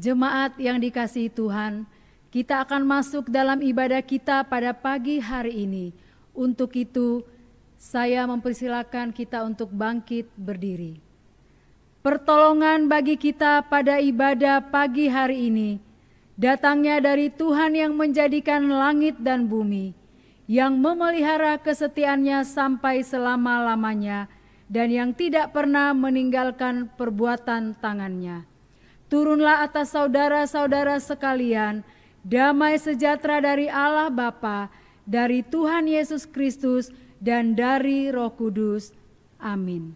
Jemaat yang dikasihi Tuhan, kita akan masuk dalam ibadah kita pada pagi hari ini. Untuk itu, saya mempersilakan kita untuk bangkit berdiri. Pertolongan bagi kita pada ibadah pagi hari ini datangnya dari Tuhan yang menjadikan langit dan bumi, yang memelihara kesetiaannya sampai selama-lamanya, dan yang tidak pernah meninggalkan perbuatan tangannya. Turunlah atas saudara-saudara sekalian, damai sejahtera dari Allah Bapa, dari Tuhan Yesus Kristus, dan dari Roh Kudus. Amin.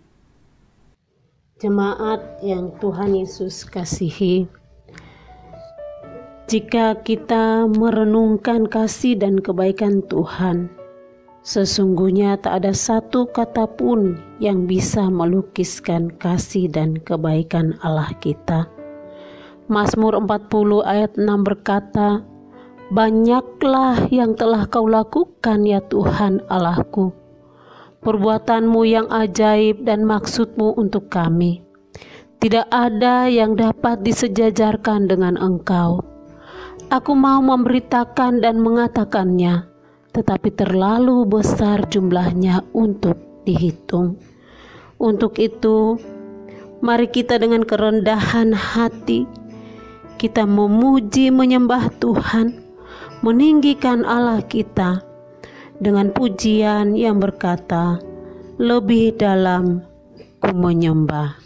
Jemaat yang Tuhan Yesus kasihi, jika kita merenungkan kasih dan kebaikan Tuhan, sesungguhnya tak ada satu kata pun yang bisa melukiskan kasih dan kebaikan Allah kita. Mazmur 40 ayat 6 berkata, "Banyaklah yang telah kau lakukan ya Tuhan Allahku, perbuatanmu yang ajaib dan maksudmu untuk kami. Tidak ada yang dapat disejajarkan dengan Engkau. Aku mau memberitakan dan mengatakannya, tetapi terlalu besar jumlahnya untuk dihitung. Untuk itu, mari kita dengan kerendahan hati, kita memuji menyembah Tuhan, meninggikan Allah kita dengan pujian yang berkata, lebih dalam ku menyembah."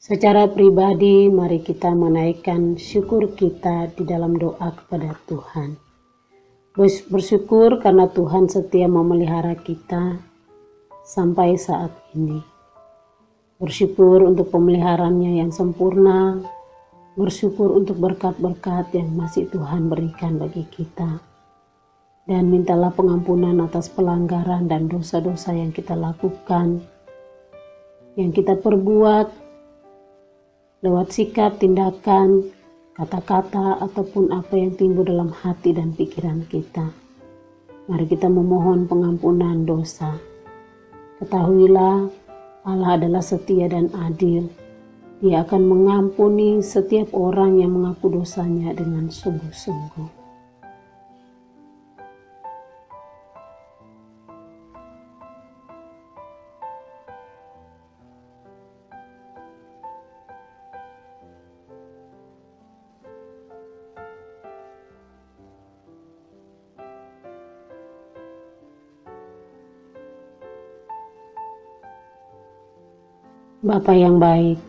Secara pribadi, mari kita menaikkan syukur kita di dalam doa kepada Tuhan. Bersyukur karena Tuhan setia memelihara kita sampai saat ini. Bersyukur untuk pemeliharaannya yang sempurna. Bersyukur untuk berkat-berkat yang masih Tuhan berikan bagi kita. Dan mintalah pengampunan atas pelanggaran dan dosa-dosa yang kita lakukan, yang kita perbuat, lewat sikap, tindakan, kata-kata, ataupun apa yang timbul dalam hati dan pikiran kita. Mari kita memohon pengampunan dosa. Ketahuilah, Allah adalah setia dan adil. Dia akan mengampuni setiap orang yang mengaku dosanya dengan sungguh-sungguh. Bapa yang baik,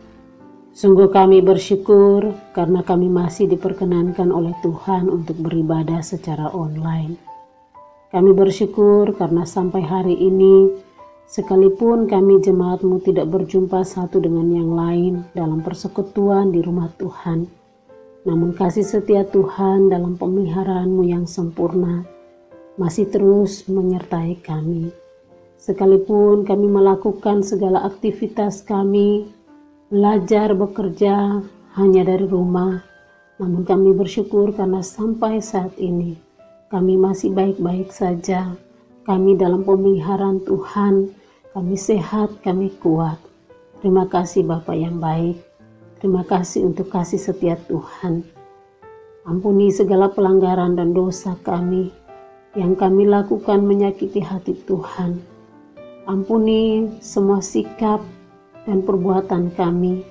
sungguh kami bersyukur karena kami masih diperkenankan oleh Tuhan untuk beribadah secara online. Kami bersyukur karena sampai hari ini, sekalipun kami jemaat-Mu tidak berjumpa satu dengan yang lain dalam persekutuan di rumah Tuhan, namun kasih setia Tuhan dalam pemeliharaan-Mu yang sempurna masih terus menyertai kami. Sekalipun kami melakukan segala aktivitas kami, belajar, bekerja hanya dari rumah, namun kami bersyukur karena sampai saat ini kami masih baik-baik saja. Kami dalam pemeliharaan Tuhan, kami sehat, kami kuat. Terima kasih Bapa yang baik. Terima kasih untuk kasih setia Tuhan. Ampuni segala pelanggaran dan dosa kami yang kami lakukan menyakiti hati Tuhan. Ampuni semua sikap dan perbuatan kami,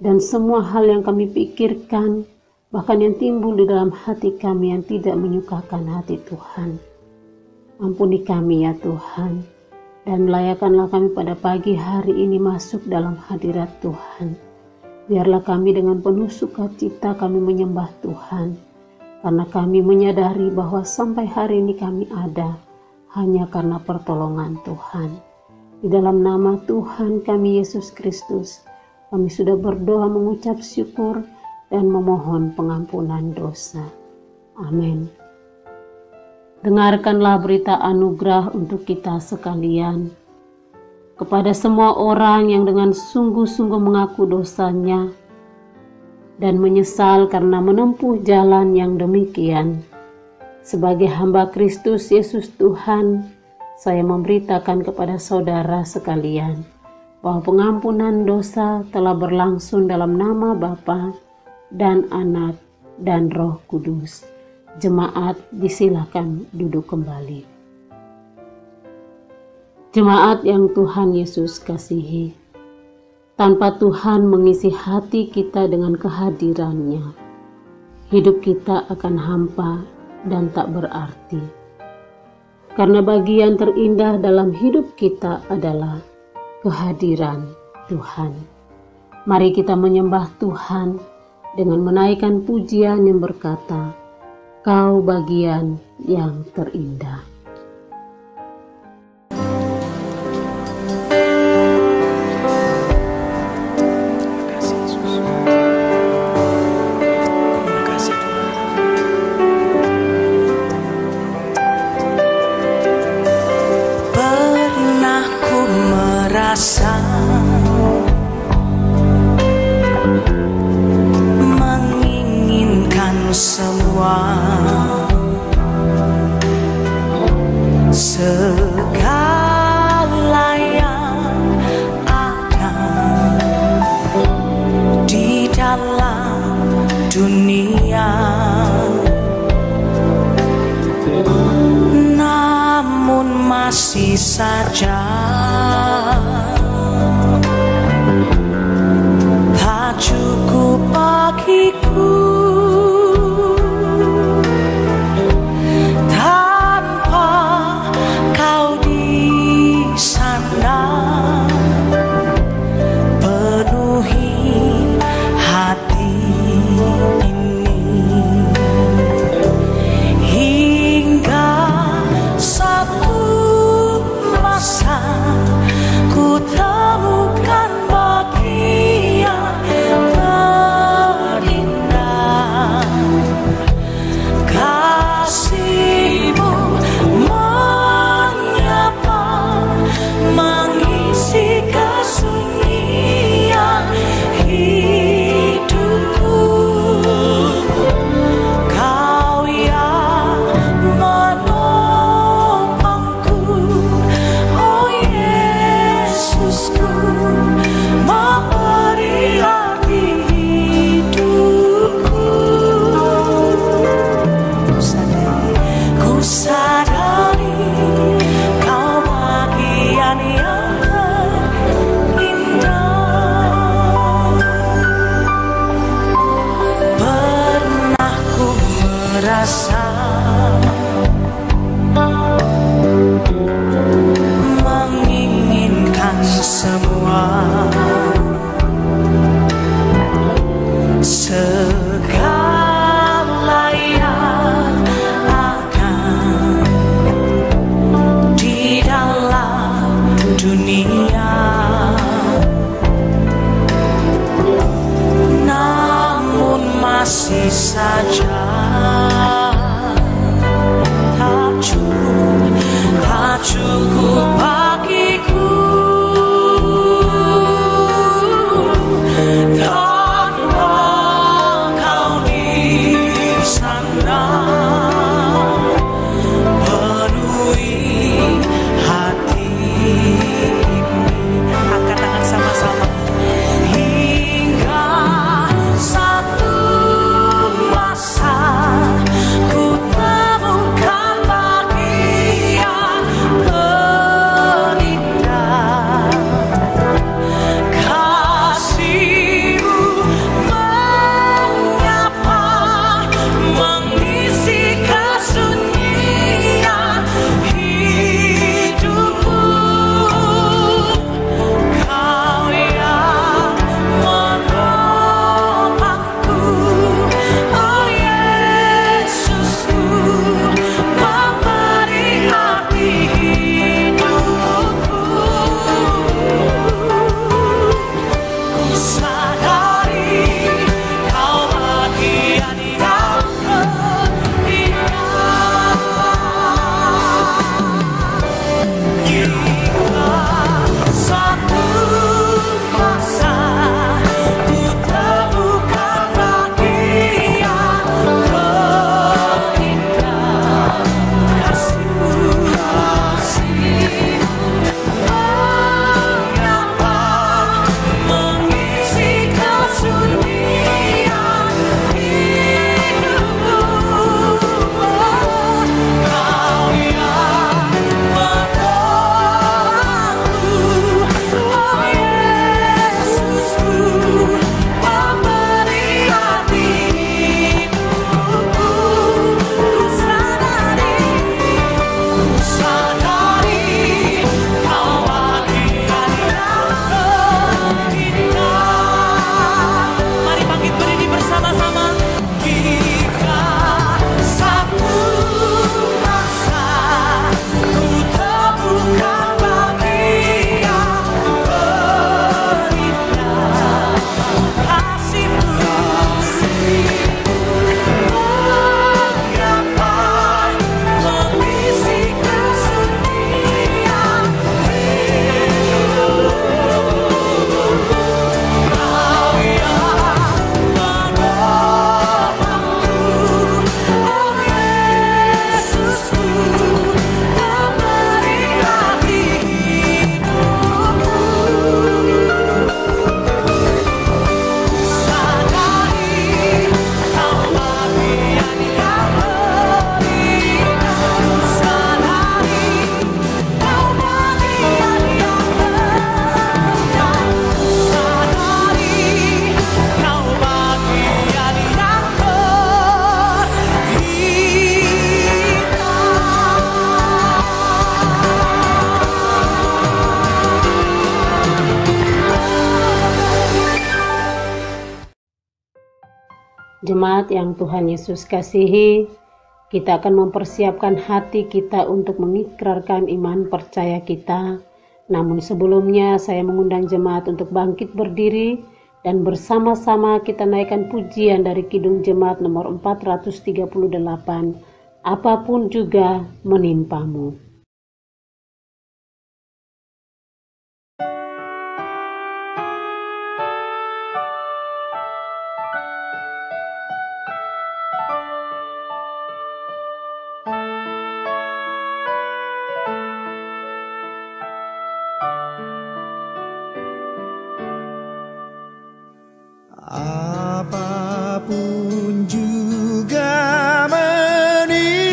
dan semua hal yang kami pikirkan, bahkan yang timbul di dalam hati kami yang tidak menyukakan hati Tuhan. Ampuni kami ya Tuhan, dan layakkanlah kami pada pagi hari ini masuk dalam hadirat Tuhan. Biarlah kami dengan penuh sukacita kami menyembah Tuhan, karena kami menyadari bahwa sampai hari ini kami ada hanya karena pertolongan Tuhan. Di dalam nama Tuhan kami Yesus Kristus, kami sudah berdoa mengucap syukur dan memohon pengampunan dosa. Amin. Dengarkanlah berita anugerah untuk kita sekalian. Kepada semua orang yang dengan sungguh-sungguh mengaku dosanya dan menyesal karena menempuh jalan yang demikian. Sebagai hamba Kristus Yesus Tuhan, saya memberitakan kepada saudara sekalian bahwa pengampunan dosa telah berlangsung dalam nama Bapa dan Anak dan Roh Kudus. Jemaat disilakan duduk kembali. Jemaat yang Tuhan Yesus kasihi, tanpa Tuhan mengisi hati kita dengan kehadirannya, hidup kita akan hampa dan tak berarti. Karena bagian terindah dalam hidup kita adalah kehadiran Tuhan. Mari kita menyembah Tuhan dengan menaikkan pujian yang berkata, Kau bagian yang terindah. Menginginkan semua, segala yang ada di dalam dunia, namun masih saja tak cukup bagiku tanpa kau di sana. Penuhi dunia, namun masih saja tak cukup bagiku tanpa kau di sana. Penuhi hati ini. Angkat tangan sama-sama. Hingga satu masa ku temukan bagian terindah. Kasih-Mu menyapa, mengisi kesunyian hidupku. Kau yang menopangku, oh Yesusku, memberi arti hidupku. Ku sadari kau bagian yang terindah. Hingga satu masa ku temukan bagian terindah. Kasih-Mu menyapa, mengisi kesunyian hidupku. Kau yang menolongku, oh Yesusku, memberi arti hidupku. Ku sadari kau bagian yang terindah. Mari bangkit berdiri bersama-sama. Hingga satu masa ku temukan bagian terindah. Kasih-Mu menyapa, mengisi kesunyian hidupku. Kau yang menopangku, oh Yesusku, memberi arti hidupku. Sadari kau bagian yang terindah. Sadari kau bagian yang terindah. Sadari kau bagian yang Jemaat yang Tuhan Yesus kasihi, kita akan mempersiapkan hati kita untuk mengikrarkan iman percaya kita. Namun sebelumnya saya mengundang jemaat untuk bangkit berdiri dan bersama-sama kita naikkan pujian dari Kidung Jemaat nomor 438, Apapun Juga Menimpamu. Apapun juga menimpamu,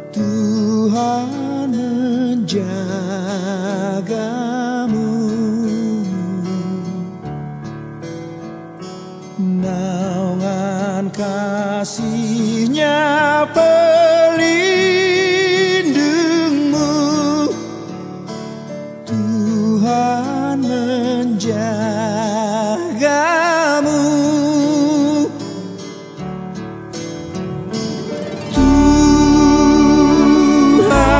Tuhan menjagamu. Naungan kasih-Nya pelindungmu, Tuhan menjagamu. Tuhan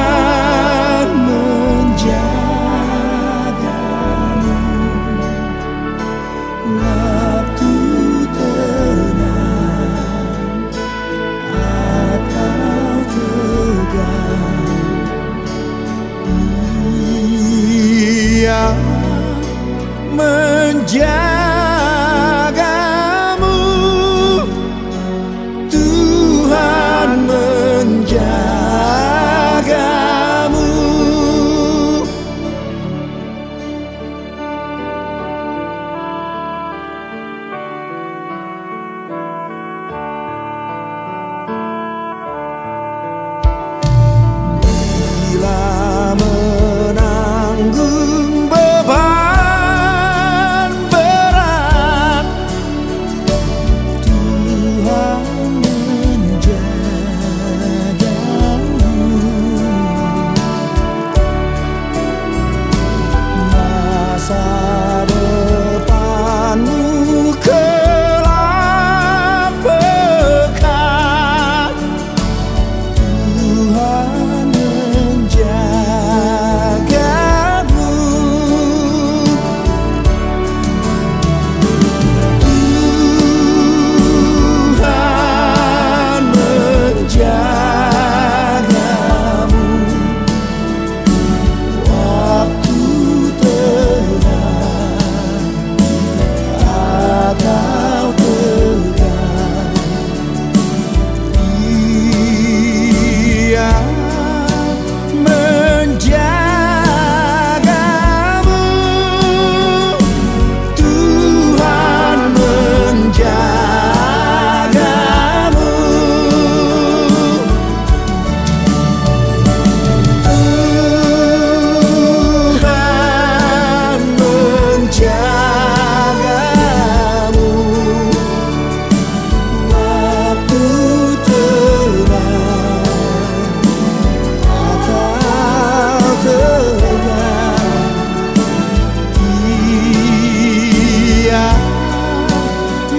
menjagamu, Tuhan menjagamu. Bila menanggung beban berat, Tuhan menjagamu. Masa depanmu gelap pekat, Tuhan menjagamu. Tuhan menjagamu. Waktu tenang atau tegang, Dia menjagamu. Tuhan menjagamu. Tuhan menjagamu. Waktu tenang atau tegang, Dia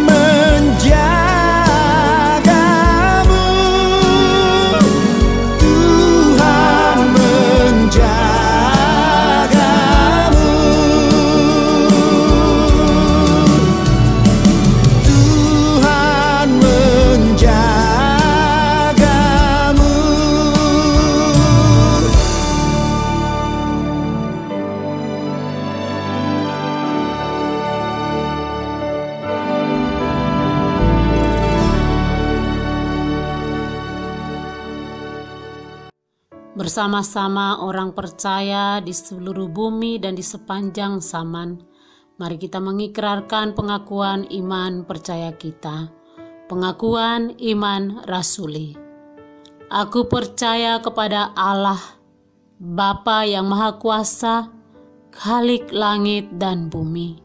menjagamu. Tuhan menjagamu. Tuhan menjagamu. Bersama-sama orang percaya di seluruh bumi dan di sepanjang zaman, mari kita mengikrarkan pengakuan iman percaya kita. Pengakuan iman rasuli. Aku percaya kepada Allah, Bapa yang Maha Kuasa, Khalik langit dan bumi,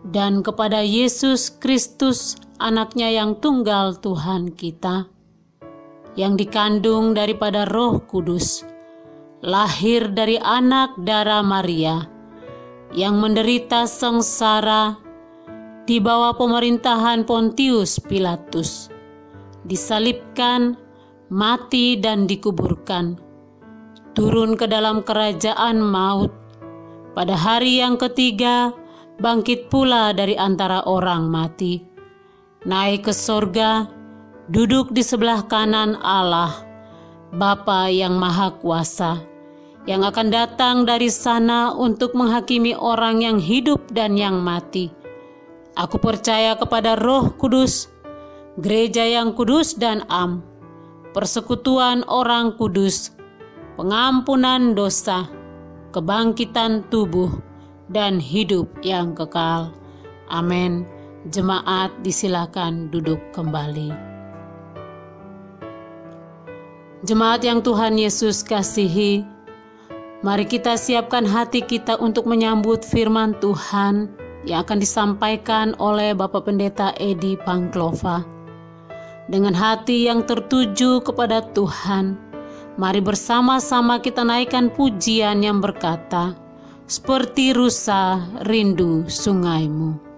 dan kepada Yesus Kristus, Anaknya yang tunggal Tuhan kita, yang dikandung daripada Roh Kudus, lahir dari anak darah Maria, yang menderita sengsara di bawah pemerintahan Pontius Pilatus, disalibkan, mati dan dikuburkan, turun ke dalam kerajaan maut, pada hari yang ketiga bangkit pula dari antara orang mati, naik ke sorga, duduk di sebelah kanan Allah, Bapa yang Maha Kuasa, yang akan datang dari sana untuk menghakimi orang yang hidup dan yang mati. Aku percaya kepada Roh Kudus, gereja yang kudus dan am, persekutuan orang kudus, pengampunan dosa, kebangkitan tubuh, dan hidup yang kekal. Amin. Jemaat disilakan duduk kembali. Jemaat yang Tuhan Yesus kasihi, mari kita siapkan hati kita untuk menyambut firman Tuhan yang akan disampaikan oleh Bapak Pendeta Edi Pangklova. Dengan hati yang tertuju kepada Tuhan, mari bersama-sama kita naikkan pujian yang berkata, seperti rusa rindu sungaimu.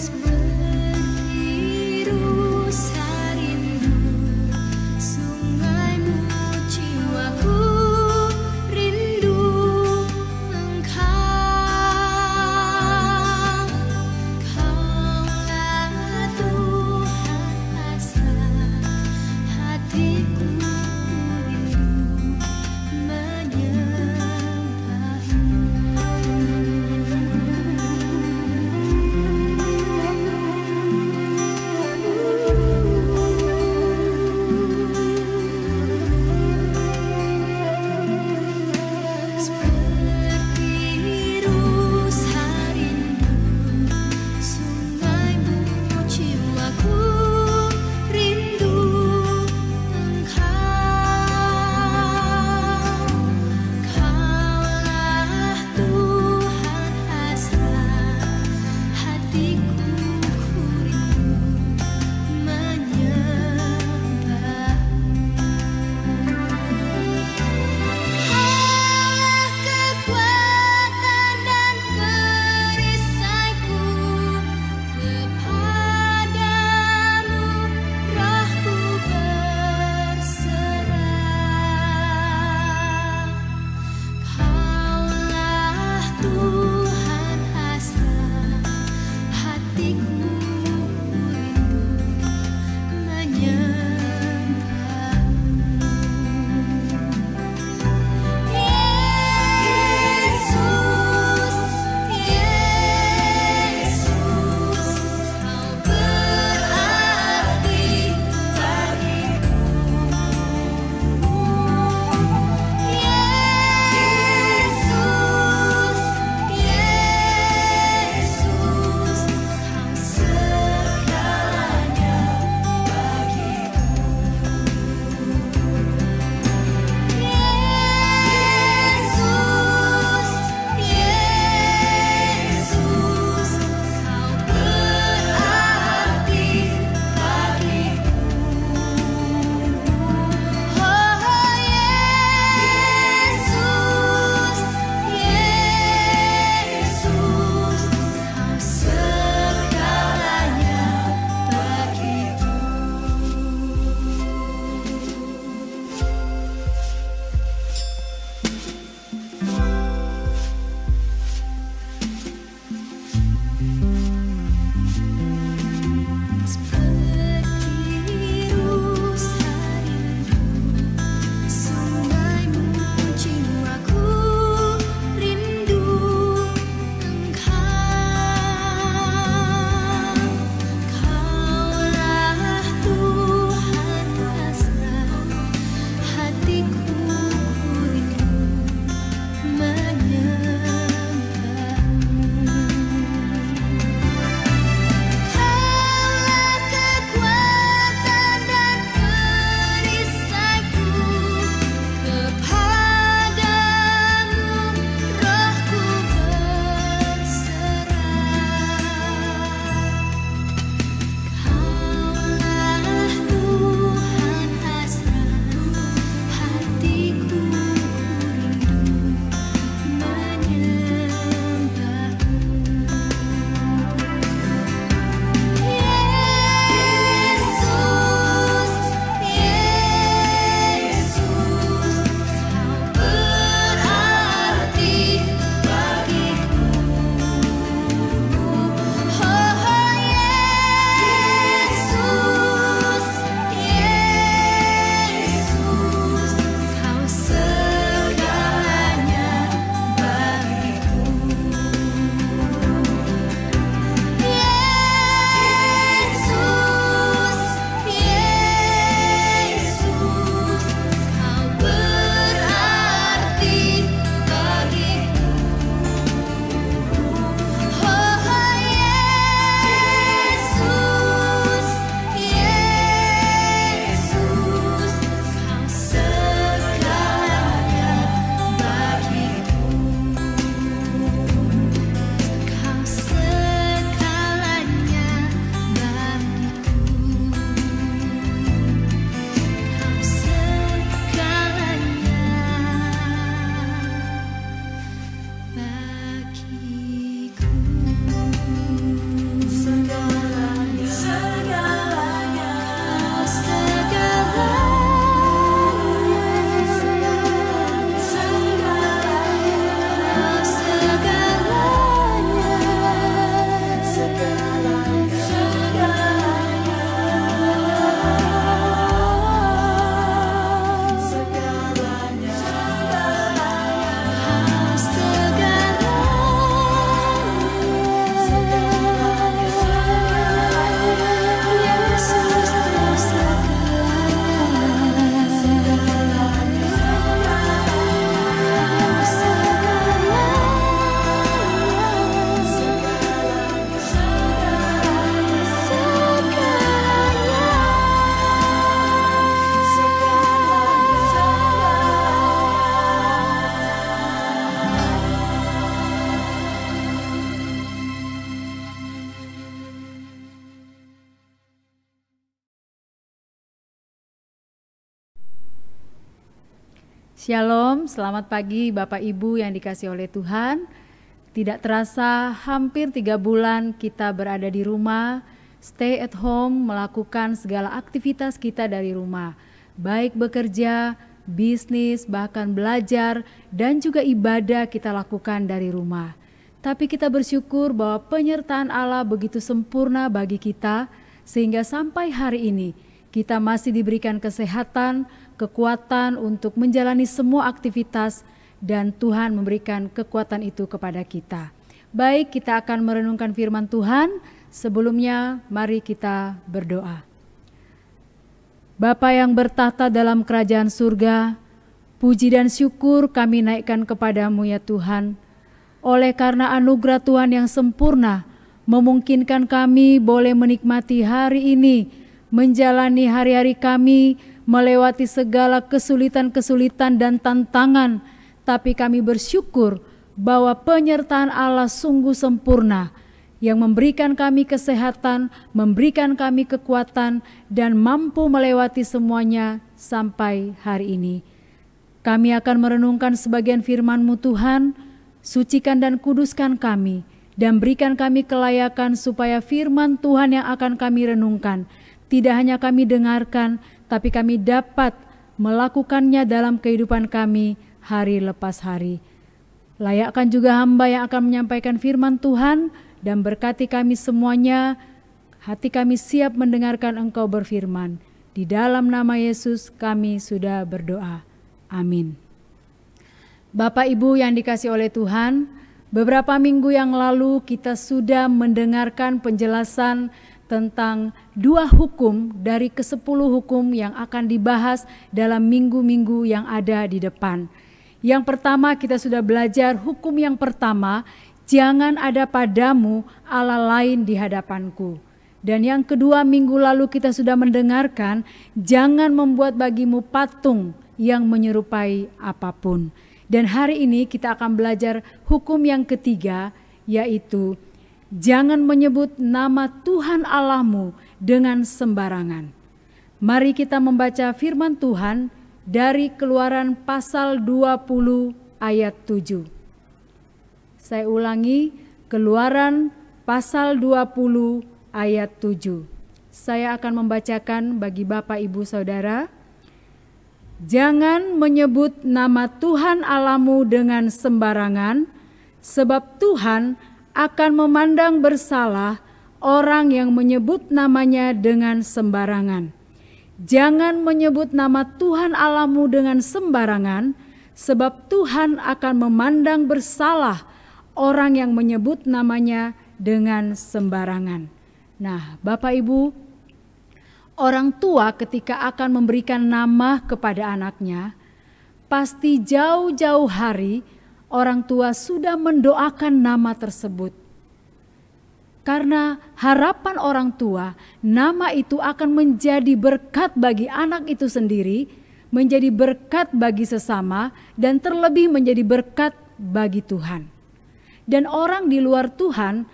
Seperti rusa rindu sungaimu. Shalom, selamat pagi Bapak Ibu yang dikasihi oleh Tuhan. Tidak terasa hampir 3 bulan kita berada di rumah, stay at home, melakukan segala aktivitas kita dari rumah. Baik bekerja, bisnis, bahkan belajar, dan juga ibadah kita lakukan dari rumah. Tapi kita bersyukur bahwa penyertaan Allah begitu sempurna bagi kita, sehingga sampai hari ini kita masih diberikan kesehatan, kekuatan untuk menjalani semua aktivitas, dan Tuhan memberikan kekuatan itu kepada kita. Baik, kita akan merenungkan firman Tuhan. Sebelumnya, mari kita berdoa. Bapa yang bertahta dalam kerajaan surga, puji dan syukur kami naikkan kepadamu ya Tuhan. Oleh karena anugerah Tuhan yang sempurna, memungkinkan kami boleh menikmati hari ini, menjalani hari-hari kami, melewati segala kesulitan-kesulitan dan tantangan, tapi kami bersyukur bahwa penyertaan Allah sungguh sempurna yang memberikan kami kesehatan, memberikan kami kekuatan, dan mampu melewati semuanya sampai hari ini. Kami akan merenungkan sebagian firman-Mu Tuhan, sucikan dan kuduskan kami, dan berikan kami kelayakan supaya firman Tuhan yang akan kami renungkan, tidak hanya kami dengarkan, tapi kami dapat melakukannya dalam kehidupan kami hari lepas hari. Layakkan juga hamba yang akan menyampaikan firman Tuhan dan berkati kami semuanya. Hati kami siap mendengarkan Engkau berfirman. Di dalam nama Yesus kami sudah berdoa. Amin. Bapak Ibu yang dikasihi oleh Tuhan, beberapa minggu yang lalu kita sudah mendengarkan penjelasan tentang 2 hukum dari ke-10 hukum yang akan dibahas dalam minggu-minggu yang ada di depan. Yang pertama kita sudah belajar hukum yang pertama, jangan ada padamu Allah lain di hadapanku. Dan yang kedua minggu lalu kita sudah mendengarkan, jangan membuat bagimu patung yang menyerupai apapun. Dan hari ini kita akan belajar hukum yang ketiga, yaitu jangan menyebut nama Tuhan Allahmu dengan sembarangan. Mari kita membaca firman Tuhan dari Keluaran pasal 20 ayat 7. Saya ulangi, Keluaran pasal 20 ayat 7. Saya akan membacakan bagi Bapak Ibu Saudara. Jangan menyebut nama Tuhan Allahmu dengan sembarangan, sebab Tuhan akan memandang bersalah orang yang menyebut namanya dengan sembarangan. Jangan menyebut nama Tuhan Allahmu dengan sembarangan, sebab Tuhan akan memandang bersalah orang yang menyebut namanya dengan sembarangan. Nah, Bapak Ibu, orang tua ketika akan memberikan nama kepada anaknya, pasti jauh-jauh hari orang tua sudah mendoakan nama tersebut. Karena harapan orang tua, nama itu akan menjadi berkat bagi anak itu sendiri, menjadi berkat bagi sesama, dan terlebih menjadi berkat bagi Tuhan. Dan orang di luar Tuhan,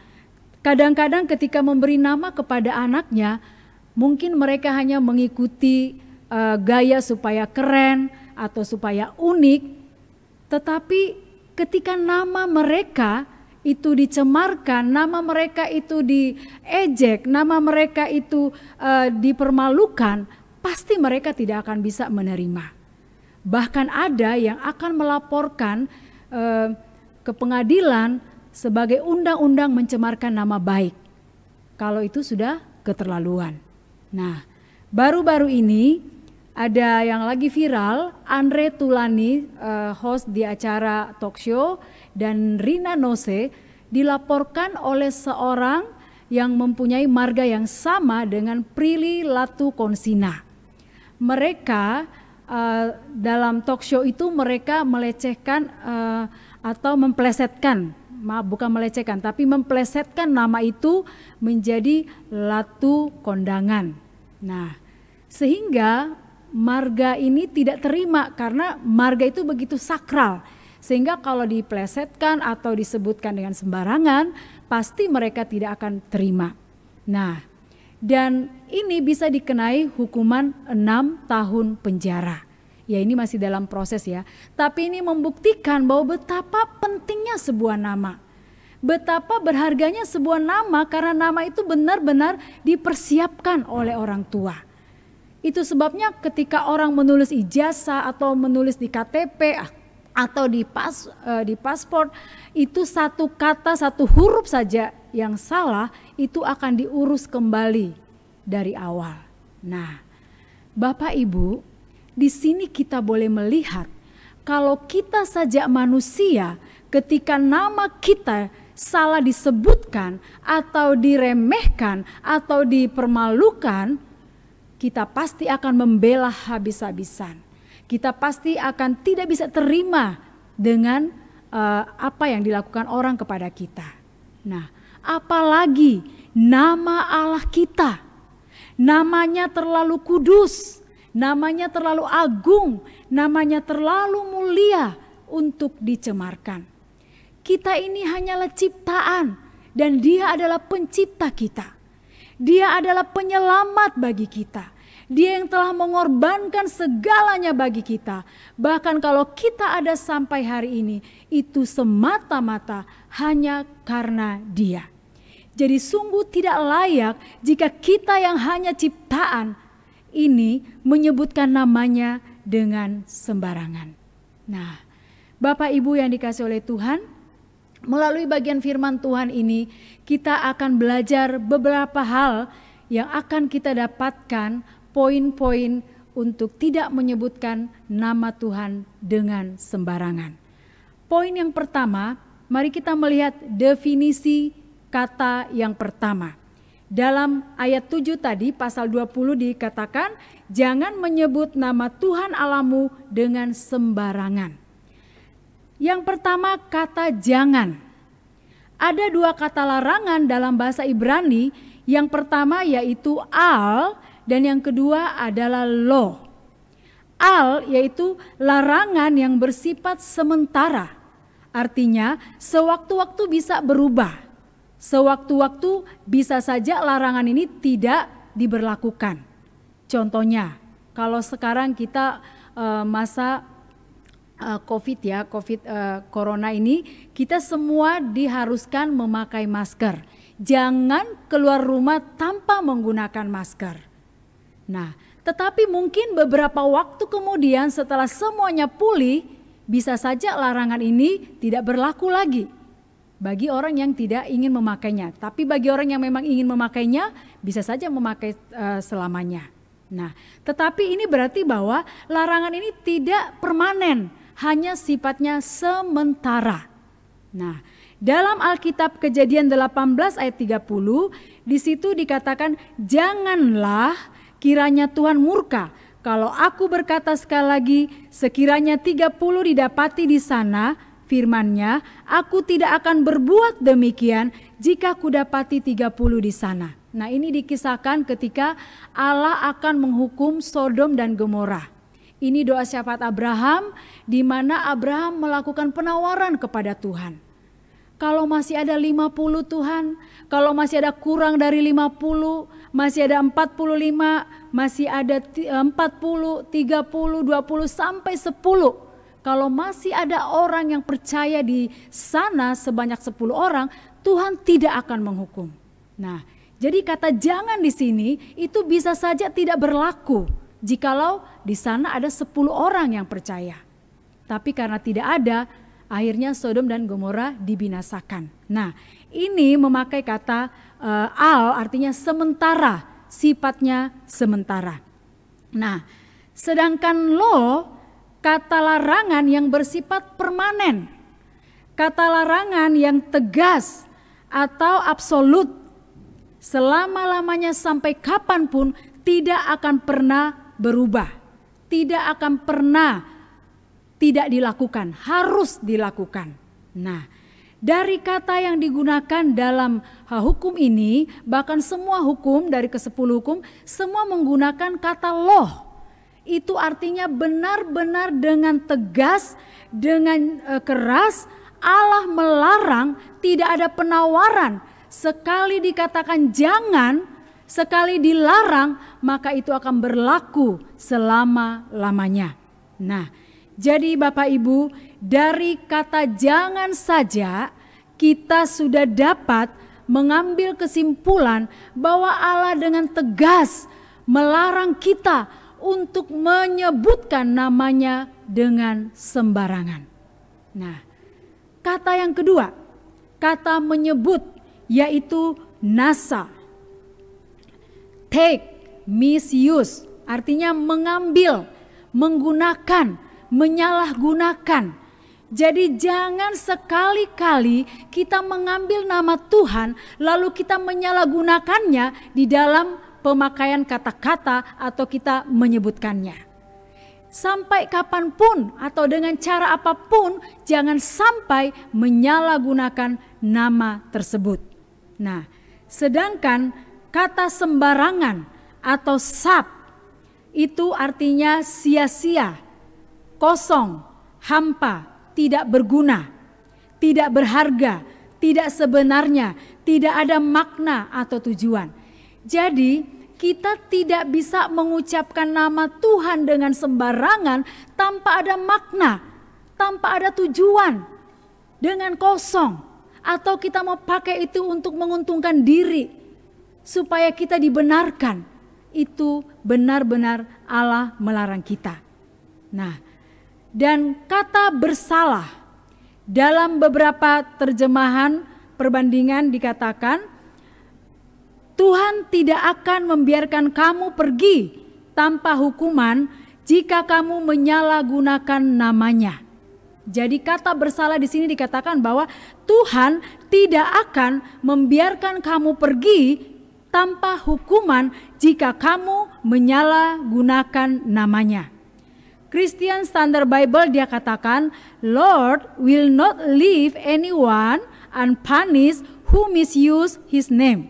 kadang-kadang ketika memberi nama kepada anaknya, mungkin mereka hanya mengikuti gaya supaya keren atau supaya unik, tetapi ketika nama mereka itu dicemarkan, nama mereka itu diejek, nama mereka itu dipermalukan, pasti mereka tidak akan bisa menerima. Bahkan ada yang akan melaporkan ke pengadilan sebagai undang-undang mencemarkan nama baik, kalau itu sudah keterlaluan. Nah, baru-baru ini ada yang lagi viral, Andre Tulani, host di acara talk show, dan Rina Nose dilaporkan oleh seorang yang mempunyai marga yang sama dengan Prilly Latukonsina. Mereka dalam talk show itu mereka melecehkan atau memplesetkan, bukan melecehkan, tapi memplesetkan nama itu menjadi Latu Kondangan. Nah, sehingga marga ini tidak terima karena marga itu begitu sakral. Sehingga kalau diplesetkan atau disebutkan dengan sembarangan, pasti mereka tidak akan terima. Nah, dan ini bisa dikenai hukuman 6 tahun penjara. Ya ini masih dalam proses ya. Tapi ini membuktikan bahwa betapa pentingnya sebuah nama. Betapa berharganya sebuah nama karena nama itu benar-benar dipersiapkan oleh orang tua. Itu sebabnya ketika orang menulis ijazah atau menulis di KTP atau di paspor, itu satu kata, satu huruf saja yang salah itu akan diurus kembali dari awal. Nah, Bapak Ibu, di sini kita boleh melihat kalau kita saja manusia, ketika nama kita salah disebutkan atau diremehkan atau dipermalukan, kita pasti akan membela habis-habisan. Kita pasti akan tidak bisa terima dengan apa yang dilakukan orang kepada kita. Nah, apalagi nama Allah kita, namanya terlalu kudus, namanya terlalu agung, namanya terlalu mulia untuk dicemarkan. Kita ini hanyalah ciptaan dan Dia adalah pencipta kita. Dia adalah penyelamat bagi kita. Dia yang telah mengorbankan segalanya bagi kita. Bahkan kalau kita ada sampai hari ini, itu semata-mata hanya karena Dia. Jadi sungguh tidak layak jika kita yang hanya ciptaan ini menyebutkan namanya dengan sembarangan. Nah, Bapak Ibu yang dikasihi oleh Tuhan, melalui bagian firman Tuhan ini kita akan belajar beberapa hal yang akan kita dapatkan, poin-poin untuk tidak menyebutkan nama Tuhan dengan sembarangan. Poin yang pertama, mari kita melihat definisi kata yang pertama. Dalam ayat 7 tadi, pasal 20 dikatakan, jangan menyebut nama Tuhan Allahmu dengan sembarangan. Yang pertama, kata jangan. Ada dua kata larangan dalam bahasa Ibrani. Yang pertama yaitu al, dan yang kedua adalah lo. Al yaitu larangan yang bersifat sementara. Artinya sewaktu-waktu bisa berubah. Sewaktu-waktu bisa saja larangan ini tidak diberlakukan. Contohnya, kalau sekarang kita masa COVID corona ini, kita semua diharuskan memakai masker. Jangan keluar rumah tanpa menggunakan masker. Nah, tetapi mungkin beberapa waktu kemudian setelah semuanya pulih, bisa saja larangan ini tidak berlaku lagi bagi orang yang tidak ingin memakainya. Tapi bagi orang yang memang ingin memakainya, bisa saja memakai selamanya. Nah, tetapi ini berarti bahwa larangan ini tidak permanen, hanya sifatnya sementara. Nah, dalam Alkitab Kejadian 18 ayat 30, di situ dikatakan, janganlah kiranya Tuhan murka kalau aku berkata sekali lagi, sekiranya 30 didapati di sana, firman-Nya, aku tidak akan berbuat demikian jika kudapati 30 di sana. Nah, ini dikisahkan ketika Allah akan menghukum Sodom dan Gomora. Ini doa syafaat Abraham, di mana Abraham melakukan penawaran kepada Tuhan. Kalau masih ada 50 Tuhan, kalau masih ada kurang dari 50, masih ada 45, masih ada 40, 30, 20 sampai 10. Kalau masih ada orang yang percaya di sana sebanyak 10 orang, Tuhan tidak akan menghukum. Nah, jadi kata jangan di sini itu bisa saja tidak berlaku jikalau di sana ada 10 orang yang percaya. Tapi karena tidak ada, akhirnya Sodom dan Gomora dibinasakan. Nah, ini memakai kata al, artinya sementara, sifatnya sementara. Nah, sedangkan lo, kata larangan yang bersifat permanen, kata larangan yang tegas atau absolut, selama-lamanya sampai kapanpun tidak akan pernah berubah, tidak akan pernah tidak dilakukan, harus dilakukan. Nah, dari kata yang digunakan dalam hukum ini, bahkan semua hukum dari ke-10 hukum, semua menggunakan kata loh. Itu artinya benar-benar dengan tegas, dengan keras, Allah melarang, tidak ada penawaran. Sekali dikatakan jangan, sekali dilarang, maka itu akan berlaku selama-lamanya. Nah, jadi Bapak Ibu, dari kata jangan saja kita sudah dapat mengambil kesimpulan bahwa Allah dengan tegas melarang kita untuk menyebutkan namanya dengan sembarangan. Nah, kata yang kedua, kata menyebut, yaitu nasa. Take, misuse, artinya mengambil, menggunakan, menyalahgunakan. Jadi jangan sekali-kali kita mengambil nama Tuhan lalu kita menyalahgunakannya di dalam pemakaian kata-kata atau kita menyebutkannya. Sampai kapanpun atau dengan cara apapun jangan sampai menyalahgunakan nama tersebut. Nah, sedangkan kata sembarangan atau sap itu artinya sia-sia, kosong, hampa, tidak berguna, tidak berharga, tidak sebenarnya, tidak ada makna atau tujuan. Jadi kita tidak bisa mengucapkan nama Tuhan dengan sembarangan tanpa ada makna, tanpa ada tujuan, dengan kosong. Atau kita mau pakai itu untuk menguntungkan diri, supaya kita dibenarkan. Itu benar-benar Allah melarang kita. Nah, dan kata bersalah dalam beberapa terjemahan perbandingan dikatakan Tuhan tidak akan membiarkan kamu pergi tanpa hukuman jika kamu menyalahgunakan namanya. Jadi kata bersalah di sini dikatakan bahwa Tuhan tidak akan membiarkan kamu pergi tanpa hukuman jika kamu menyalahgunakan namanya. Christian Standard Bible dia katakan, Lord will not leave anyone unpunished who misuse his name.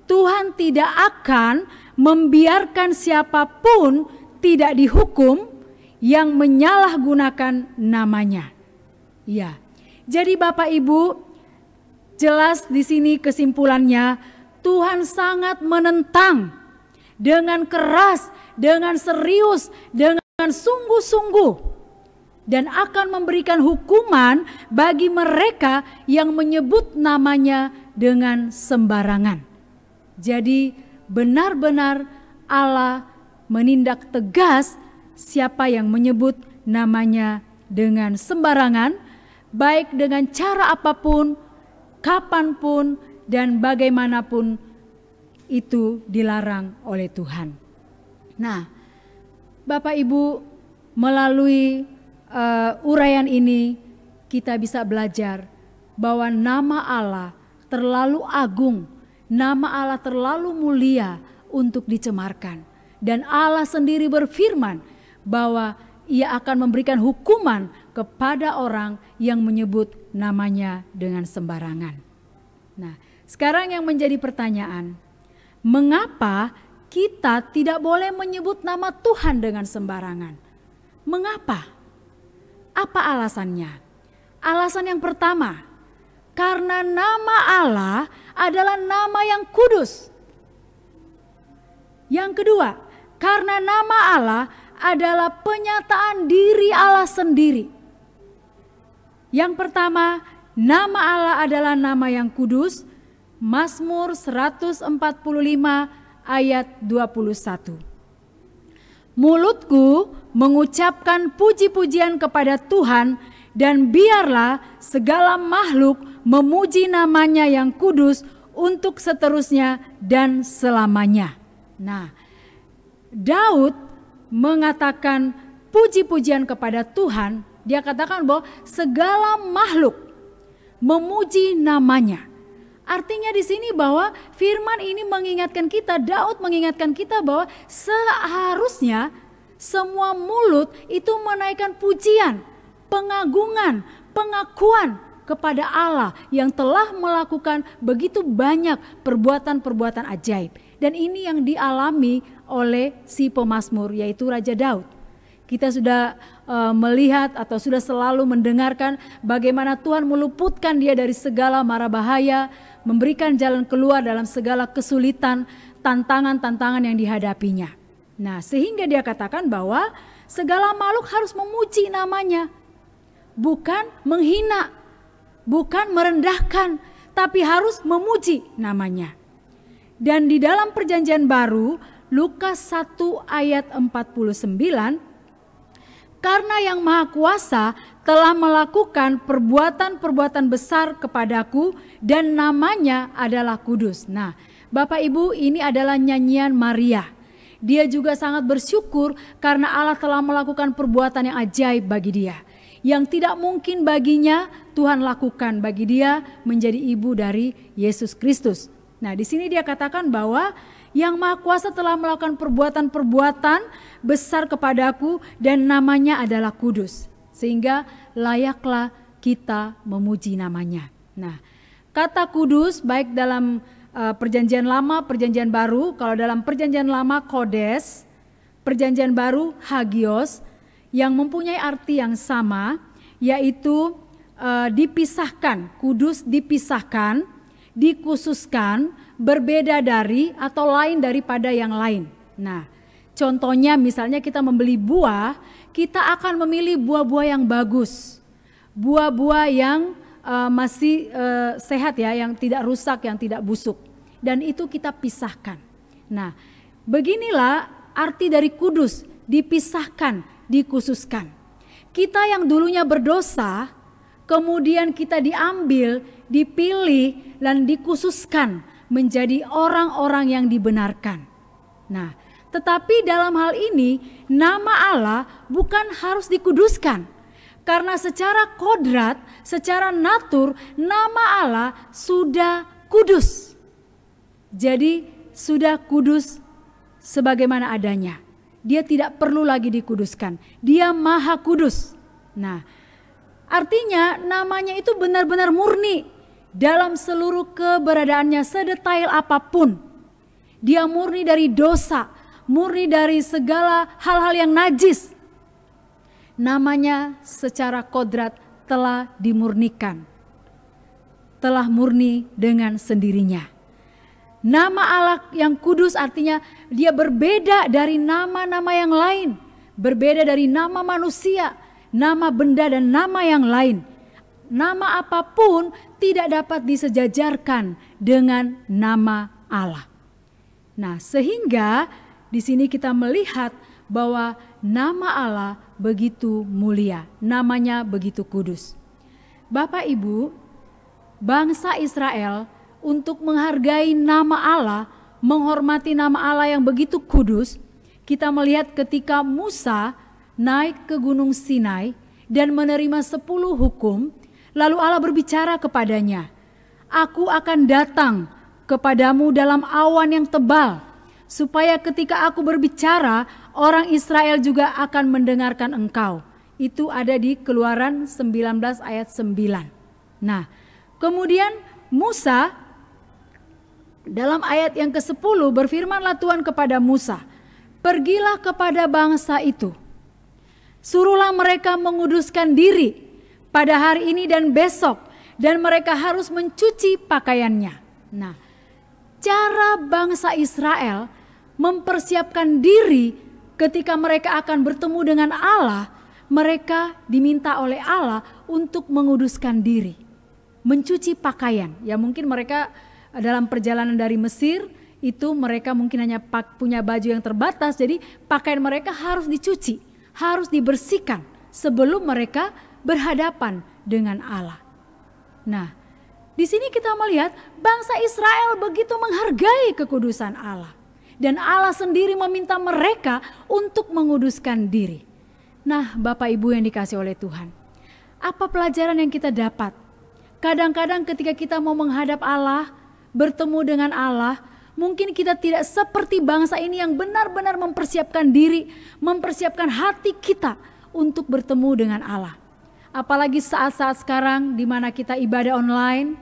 Tuhan tidak akan membiarkan siapapun tidak dihukum yang menyalahgunakan namanya. Ya. Jadi Bapak Ibu, jelas di sini kesimpulannya Tuhan sangat menentang dengan keras, dengan serius, dengan sungguh-sungguh dan akan memberikan hukuman bagi mereka yang menyebut namanya dengan sembarangan. Jadi benar-benar Allah menindak tegas siapa yang menyebut namanya dengan sembarangan, baik dengan cara apapun, kapanpun, dan bagaimanapun itu dilarang oleh Tuhan. Nah, Bapak Ibu, melalui uraian ini kita bisa belajar bahwa nama Allah terlalu agung, nama Allah terlalu mulia untuk dicemarkan. Dan Allah sendiri berfirman bahwa Ia akan memberikan hukuman kepada orang yang menyebut namanya dengan sembarangan. Nah, sekarang yang menjadi pertanyaan, mengapa kita tidak boleh menyebut nama Tuhan dengan sembarangan? Mengapa? Apa alasannya? Alasan yang pertama, karena nama Allah adalah nama yang kudus. Yang kedua, karena nama Allah adalah penyataan diri Allah sendiri. Yang pertama, nama Allah adalah nama yang kudus. Mazmur 145 ayat 21. Mulutku mengucapkan puji-pujian kepada Tuhan, dan biarlah segala makhluk memuji namanya yang kudus untuk seterusnya dan selamanya. Nah, Daud mengatakan puji-pujian kepada Tuhan. Dia katakan bahwa segala makhluk memuji namanya. Artinya di sini bahwa firman ini mengingatkan kita, Daud mengingatkan kita bahwa seharusnya semua mulut itu menaikkan pujian, pengagungan, pengakuan kepada Allah yang telah melakukan begitu banyak perbuatan-perbuatan ajaib. Dan ini yang dialami oleh si pemazmur, yaitu Raja Daud. Kita sudah melihat atau sudah selalu mendengarkan bagaimana Tuhan meluputkan dia dari segala mara bahaya, memberikan jalan keluar dalam segala kesulitan, tantangan-tantangan yang dihadapinya. Nah, sehingga dia katakan bahwa segala makhluk harus memuji namanya. Bukan menghina, bukan merendahkan, tapi harus memuji namanya. Dan di dalam perjanjian baru, Lukas 1 ayat 49, karena yang Maha Kuasa telah melakukan perbuatan-perbuatan besar kepadaku dan namanya adalah kudus. Nah, Bapak Ibu, ini adalah nyanyian Maria. Dia juga sangat bersyukur karena Allah telah melakukan perbuatan yang ajaib bagi dia. Yang tidak mungkin baginya Tuhan lakukan bagi dia menjadi ibu dari Yesus Kristus. Nah, di sini dia katakan bahwa Yang Maha Kuasa telah melakukan perbuatan-perbuatan besar kepadaku dan namanya adalah kudus. Sehingga layaklah kita memuji namanya. Nah, kata kudus baik dalam perjanjian lama, perjanjian baru. Kalau dalam perjanjian lama kodes, perjanjian baru hagios, yang mempunyai arti yang sama, yaitu dipisahkan, kudus dipisahkan, dikhususkan, berbeda dari atau lain daripada yang lain. Nah, contohnya misalnya kita membeli buah, kita akan memilih buah-buah yang bagus, buah-buah yang masih sehat ya, yang tidak rusak, yang tidak busuk. Dan itu kita pisahkan. Nah, beginilah arti dari kudus, dipisahkan, dikhususkan. Kita yang dulunya berdosa, kemudian kita diambil, dipilih, dan dikhususkan menjadi orang-orang yang dibenarkan. Nah, tetapi dalam hal ini, nama Allah bukan harus dikuduskan. Karena secara kodrat, secara natur, nama Allah sudah kudus. Jadi sudah kudus sebagaimana adanya. Dia tidak perlu lagi dikuduskan. Dia maha kudus. Nah, artinya namanya itu benar-benar murni dalam seluruh keberadaannya, sedetail apapun. Dia murni dari dosa, murni dari segala hal-hal yang najis. Namanya secara kodrat telah dimurnikan, telah murni dengan sendirinya. Nama Allah yang kudus artinya dia berbeda dari nama-nama yang lain, berbeda dari nama manusia, nama benda dan nama yang lain. Nama apapun tidak dapat disejajarkan dengan nama Allah. Nah, sehingga di sini kita melihat bahwa nama Allah begitu mulia, namanya begitu kudus. Bapak Ibu, bangsa Israel untuk menghargai nama Allah, menghormati nama Allah yang begitu kudus, kita melihat ketika Musa naik ke Gunung Sinai dan menerima 10 hukum, lalu Allah berbicara kepadanya, "Aku akan datang kepadamu dalam awan yang tebal, supaya ketika aku berbicara, orang Israel juga akan mendengarkan engkau." Itu ada di Keluaran 19 ayat 9. Nah, kemudian Musa dalam ayat yang ke-10 berfirmanlah Tuhan kepada Musa, "Pergilah kepada bangsa itu, suruhlah mereka menguduskan diri pada hari ini dan besok, dan mereka harus mencuci pakaiannya." Nah, cara bangsa Israel mempersiapkan diri ketika mereka akan bertemu dengan Allah, mereka diminta oleh Allah untuk menguduskan diri, mencuci pakaian. Ya mungkin mereka dalam perjalanan dari Mesir itu mereka mungkin hanya punya baju yang terbatas, jadi pakaian mereka harus dicuci, harus dibersihkan sebelum mereka berhadapan dengan Allah. Nah, di sini kita melihat bangsa Israel begitu menghargai kekudusan Allah. Dan Allah sendiri meminta mereka untuk menguduskan diri. Nah, Bapak Ibu yang dikasihi oleh Tuhan, apa pelajaran yang kita dapat? Kadang-kadang ketika kita mau menghadap Allah, bertemu dengan Allah, mungkin kita tidak seperti bangsa ini yang benar-benar mempersiapkan diri, mempersiapkan hati kita untuk bertemu dengan Allah. Apalagi saat-saat sekarang di mana kita ibadah online,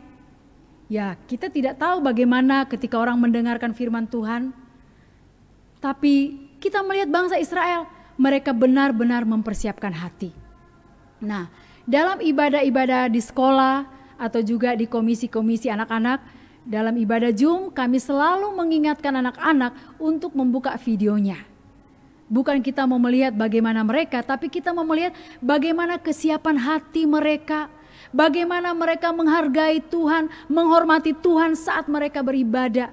ya kita tidak tahu bagaimana ketika orang mendengarkan firman Tuhan. Tapi kita melihat bangsa Israel, mereka benar-benar mempersiapkan hati. Nah, dalam ibadah-ibadah di sekolah atau juga di komisi-komisi anak-anak, dalam ibadah Zoom kami selalu mengingatkan anak-anak untuk membuka videonya. Bukan kita mau melihat bagaimana mereka, tapi kita mau melihat bagaimana kesiapan hati mereka, bagaimana mereka menghargai Tuhan, menghormati Tuhan saat mereka beribadah.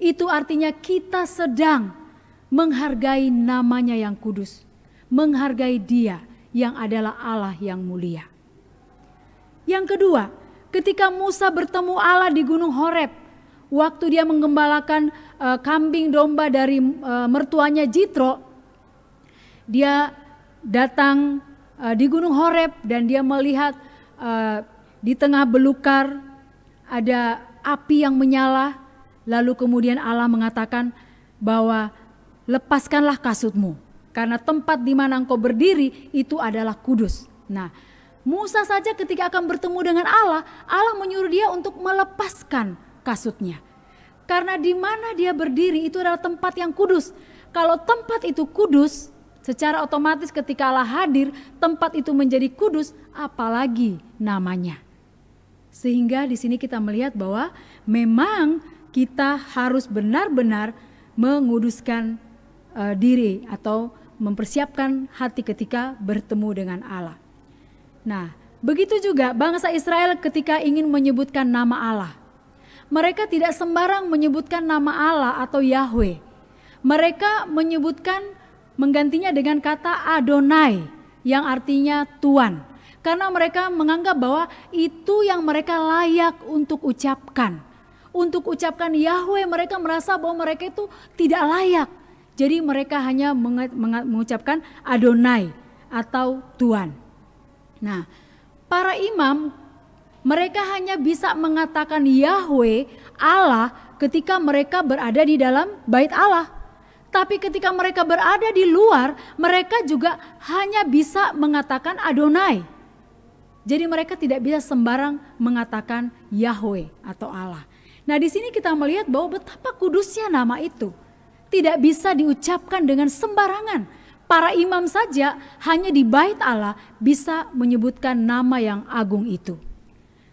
Itu artinya kita sedang menghargai namanya yang kudus, menghargai Dia yang adalah Allah yang mulia. Yang kedua, ketika Musa bertemu Allah di Gunung Horeb, waktu dia menggembalakan kambing domba dari mertuanya Jitro, dia datang di Gunung Horeb dan dia melihat di tengah belukar ada api yang menyala. Lalu kemudian Allah mengatakan bahwa lepaskanlah kasutmu, karena tempat di mana engkau berdiri itu adalah kudus. Nah, Musa saja ketika akan bertemu dengan Allah, Allah menyuruh dia untuk melepaskan kasutnya. Karena di mana dia berdiri itu adalah tempat yang kudus. Kalau tempat itu kudus, secara otomatis ketika Allah hadir, tempat itu menjadi kudus, apalagi namanya. Sehingga di sini kita melihat bahwa memang kita harus benar-benar menguduskan diri atau mempersiapkan hati ketika bertemu dengan Allah. Nah, begitu juga bangsa Israel ketika ingin menyebutkan nama Allah. Mereka tidak sembarang menyebutkan nama Allah atau Yahweh. Mereka menyebutkan, menggantinya dengan kata Adonai yang artinya Tuhan. Karena mereka menganggap bahwa itu yang mereka layak untuk ucapkan. Untuk ucapkan Yahweh, mereka merasa bahwa mereka itu tidak layak. Jadi mereka hanya mengucapkan Adonai atau Tuhan. Nah, para imam mereka hanya bisa mengatakan Yahweh Allah ketika mereka berada di dalam bait Allah. Tapi ketika mereka berada di luar, mereka juga hanya bisa mengatakan Adonai. Jadi mereka tidak bisa sembarang mengatakan Yahweh atau Allah. Nah, di sini kita melihat bahwa betapa kudusnya nama itu. Tidak bisa diucapkan dengan sembarangan. Para imam saja hanya di bait Allah bisa menyebutkan nama yang agung itu.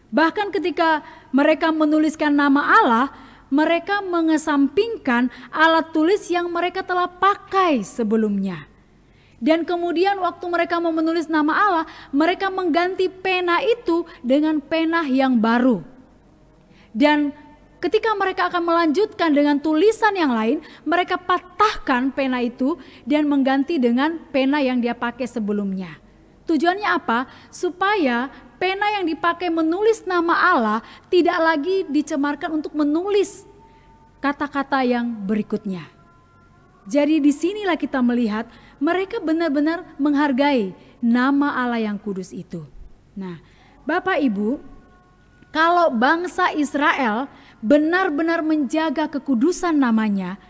Bahkan ketika mereka menuliskan nama Allah, mereka mengesampingkan alat tulis yang mereka telah pakai sebelumnya. Dan kemudian waktu mereka mau menulis nama Allah, mereka mengganti pena itu dengan pena yang baru. Dan ketika mereka akan melanjutkan dengan tulisan yang lain, mereka patahkan pena itu dan mengganti dengan pena yang dia pakai sebelumnya. Tujuannya apa? Supaya pena yang dipakai menulis nama Allah tidak lagi dicemarkan untuk menulis kata-kata yang berikutnya. Jadi disinilah kita melihat mereka benar-benar menghargai nama Allah yang kudus itu. Nah, Bapak Ibu, kalau bangsa Israel benar-benar menjaga kekudusan namanya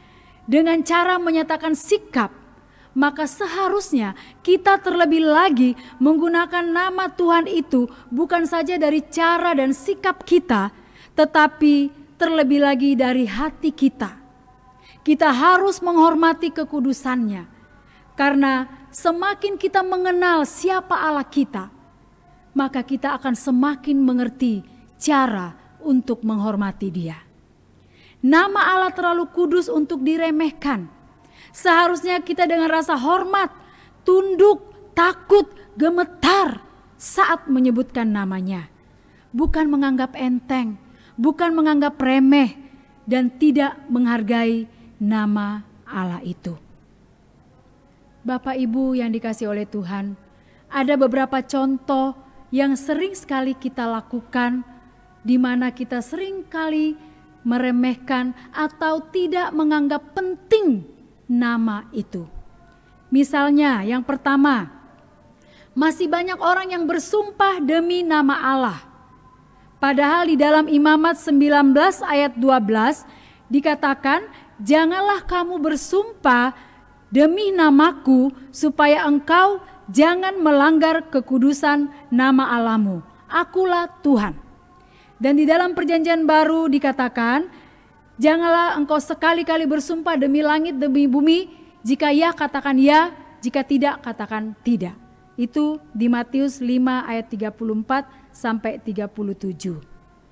dengan cara menyatakan sikap, maka seharusnya kita terlebih lagi menggunakan nama Tuhan itu bukan saja dari cara dan sikap kita, tetapi terlebih lagi dari hati kita. Kita harus menghormati kekudusannya, karena semakin kita mengenal siapa Allah kita, maka kita akan semakin mengerti cara untuk menghormati Dia. Nama Allah terlalu kudus untuk diremehkan. Seharusnya kita dengan rasa hormat, tunduk, takut, gemetar saat menyebutkan namanya. Bukan menganggap enteng, bukan menganggap remeh, dan tidak menghargai nama Allah itu. Bapak Ibu yang dikasihi oleh Tuhan, ada beberapa contoh yang sering sekali kita lakukan, di mana kita sering kali meremehkan atau tidak menganggap penting nama itu. Misalnya yang pertama, masih banyak orang yang bersumpah demi nama Allah. Padahal di dalam Imamat 19 ayat 12 dikatakan, janganlah kamu bersumpah demi namaku supaya engkau jangan melanggar kekudusan nama Allahmu. Akulah Tuhan. Dan di dalam perjanjian baru dikatakan, janganlah engkau sekali-kali bersumpah demi langit, demi bumi. Jika ya, katakan ya. Jika tidak, katakan tidak. Itu di Matius 5 ayat 34 sampai 37.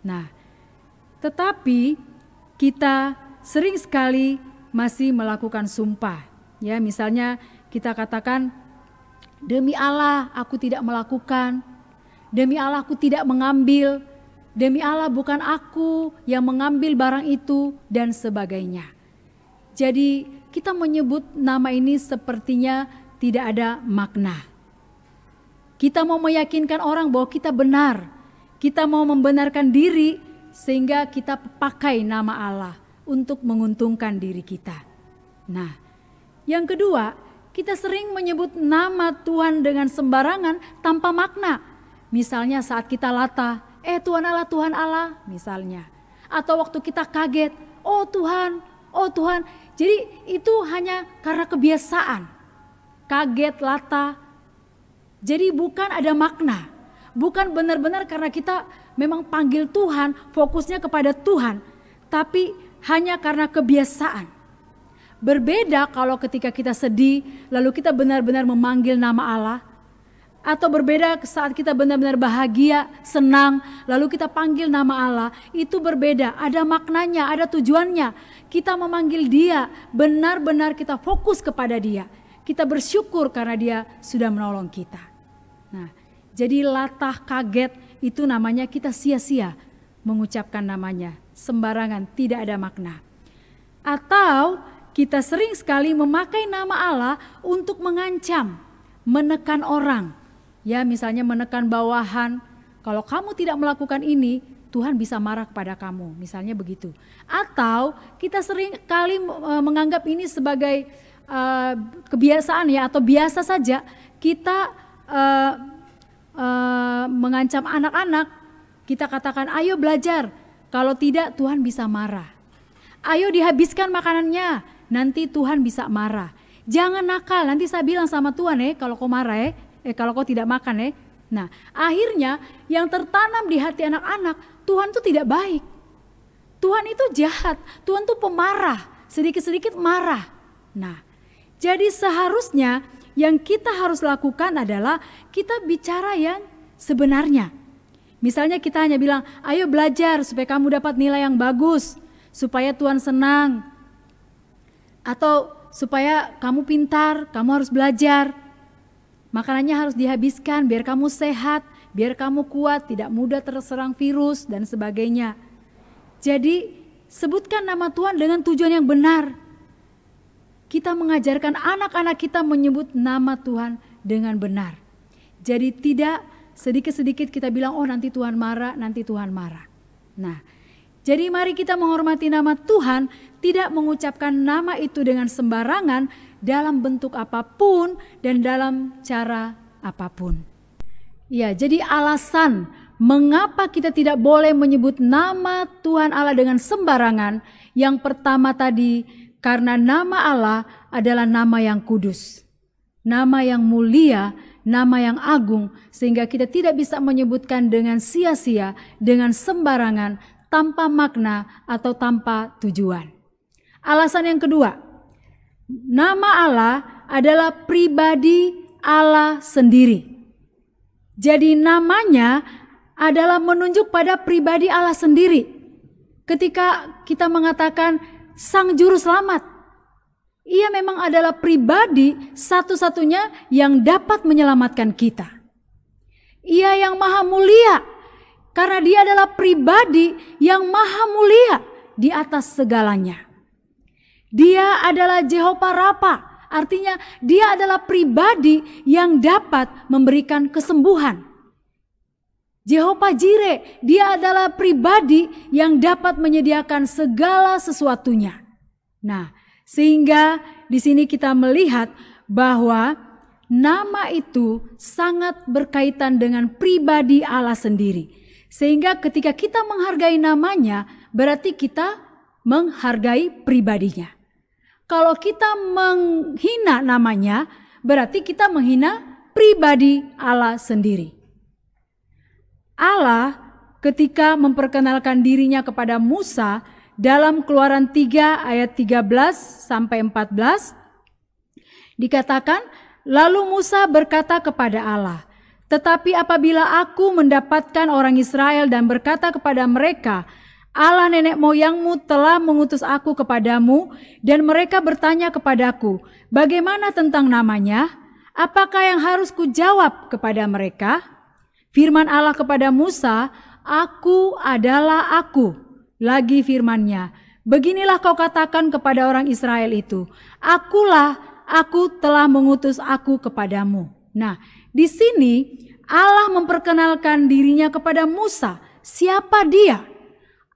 Nah, tetapi kita sering sekali masih melakukan sumpah. Ya, misalnya kita katakan, demi Allah aku tidak melakukan, demi Allah aku tidak mengambil, demi Allah bukan aku yang mengambil barang itu, dan sebagainya. Jadi kita menyebut nama ini sepertinya tidak ada makna. Kita mau meyakinkan orang bahwa kita benar, kita mau membenarkan diri sehingga kita pakai nama Allah untuk menguntungkan diri kita. Nah, yang kedua, kita sering menyebut nama Tuhan dengan sembarangan tanpa makna. Misalnya saat kita latah, Tuhan Allah misalnya. Atau waktu kita kaget, oh Tuhan. Jadi itu hanya karena kebiasaan. Kaget, latah. Jadi bukan ada makna. Bukan benar-benar karena kita memang panggil Tuhan, fokusnya kepada Tuhan. Tapi hanya karena kebiasaan. Berbeda kalau ketika kita sedih, lalu kita benar-benar memanggil nama Allah. Atau berbeda saat kita benar-benar bahagia, senang, lalu kita panggil nama Allah. Itu berbeda, ada maknanya, ada tujuannya. Kita memanggil Dia, benar-benar kita fokus kepada Dia. Kita bersyukur karena Dia sudah menolong kita. Nah, jadi latah, kaget, itu namanya kita sia-sia mengucapkan namanya. Sembarangan, tidak ada makna. Atau kita sering sekali memakai nama Allah untuk mengancam, menekan orang. Ya, misalnya menekan bawahan. Kalau kamu tidak melakukan ini, Tuhan bisa marah kepada kamu. Misalnya begitu. Atau kita sering kali menganggap ini sebagai kebiasaan ya, atau biasa saja kita mengancam anak-anak. Kita katakan, ayo belajar, kalau tidak Tuhan bisa marah. Ayo dihabiskan makanannya, nanti Tuhan bisa marah. Jangan nakal, nanti saya bilang sama Tuhan kalau kau marah kalau kau tidak makan Nah, akhirnya yang tertanam di hati anak-anak, Tuhan itu tidak baik. Tuhan itu jahat, Tuhan itu pemarah, sedikit-sedikit marah. Nah, jadi seharusnya yang kita harus lakukan adalah kita bicara yang sebenarnya. Misalnya kita hanya bilang, ayo belajar supaya kamu dapat nilai yang bagus, supaya Tuhan senang. Atau supaya kamu pintar, kamu harus belajar. Makanannya harus dihabiskan biar kamu sehat, biar kamu kuat, tidak mudah terserang virus dan sebagainya. Jadi sebutkan nama Tuhan dengan tujuan yang benar. Kita mengajarkan anak-anak kita menyebut nama Tuhan dengan benar. Jadi tidak sedikit-sedikit kita bilang, oh nanti Tuhan marah, nanti Tuhan marah. Nah, jadi mari kita menghormati nama Tuhan, tidak mengucapkan nama itu dengan sembarangan dalam bentuk apapun dan dalam cara apapun. Ya, jadi alasan mengapa kita tidak boleh menyebut nama Tuhan Allah dengan sembarangan, yang pertama tadi, karena nama Allah adalah nama yang kudus, nama yang mulia, nama yang agung, sehingga kita tidak bisa menyebutkan dengan sia-sia, dengan sembarangan, tanpa makna atau tanpa tujuan. Alasan yang kedua, nama Allah adalah pribadi Allah sendiri. Jadi namanya adalah menunjuk pada pribadi Allah sendiri. Ketika kita mengatakan Sang Juru Selamat, Ia memang adalah pribadi satu-satunya yang dapat menyelamatkan kita. Ia yang maha mulia, karena Dia adalah pribadi yang maha mulia di atas segalanya. Dia adalah Jehovah Rafa, artinya Dia adalah pribadi yang dapat memberikan kesembuhan. Jehovah Jireh, Dia adalah pribadi yang dapat menyediakan segala sesuatunya. Nah, sehingga di sini kita melihat bahwa nama itu sangat berkaitan dengan pribadi Allah sendiri. Sehingga ketika kita menghargai namanya, berarti kita menghargai pribadinya. Kalau kita menghina namanya, berarti kita menghina pribadi Allah sendiri. Allah ketika memperkenalkan dirinya kepada Musa dalam Keluaran 3 ayat 13 sampai 14, dikatakan, lalu Musa berkata kepada Allah, tetapi apabila aku mendapatkan orang Israel dan berkata kepada mereka, Allah nenek moyangmu telah mengutus aku kepadamu, dan mereka bertanya kepadaku, bagaimana tentang namanya? Apakah yang harus kujawab kepada mereka? Firman Allah kepada Musa, aku adalah aku. Lagi firman-Nya, beginilah kau katakan kepada orang Israel itu, aku telah mengutus aku kepadamu. Nah, di sini Allah memperkenalkan dirinya kepada Musa. Siapa dia?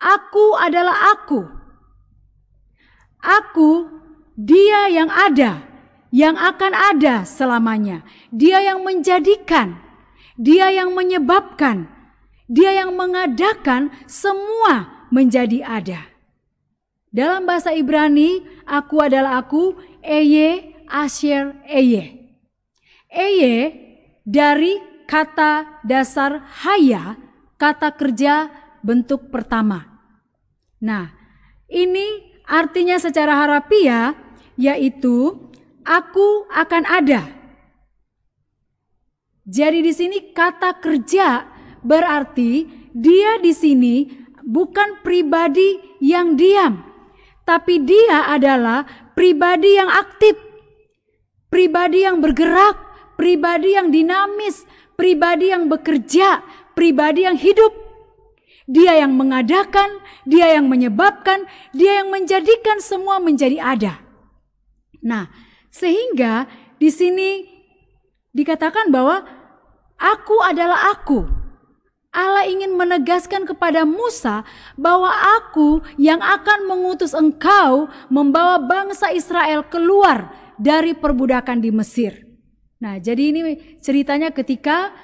Aku adalah aku. Aku, dia yang ada, yang akan ada selamanya. Dia yang menjadikan, dia yang menyebabkan, dia yang mengadakan semua menjadi ada. Dalam bahasa Ibrani, aku adalah aku, Eye, Asher, Eye. Eye dari kata dasar haya, kata kerja bentuk pertama. Nah, ini artinya secara harafiah yaitu aku akan ada. Jadi di sini kata kerja berarti dia di sini bukan pribadi yang diam, tapi dia adalah pribadi yang aktif, pribadi yang bergerak, pribadi yang dinamis, pribadi yang bekerja, pribadi yang hidup. Dia yang mengadakan, dia yang menyebabkan, dia yang menjadikan semua menjadi ada. Nah, sehingga di sini dikatakan bahwa aku adalah aku. Allah ingin menegaskan kepada Musa bahwa aku yang akan mengutus engkau membawa bangsa Israel keluar dari perbudakan di Mesir. Nah, jadi ini ceritanya ketika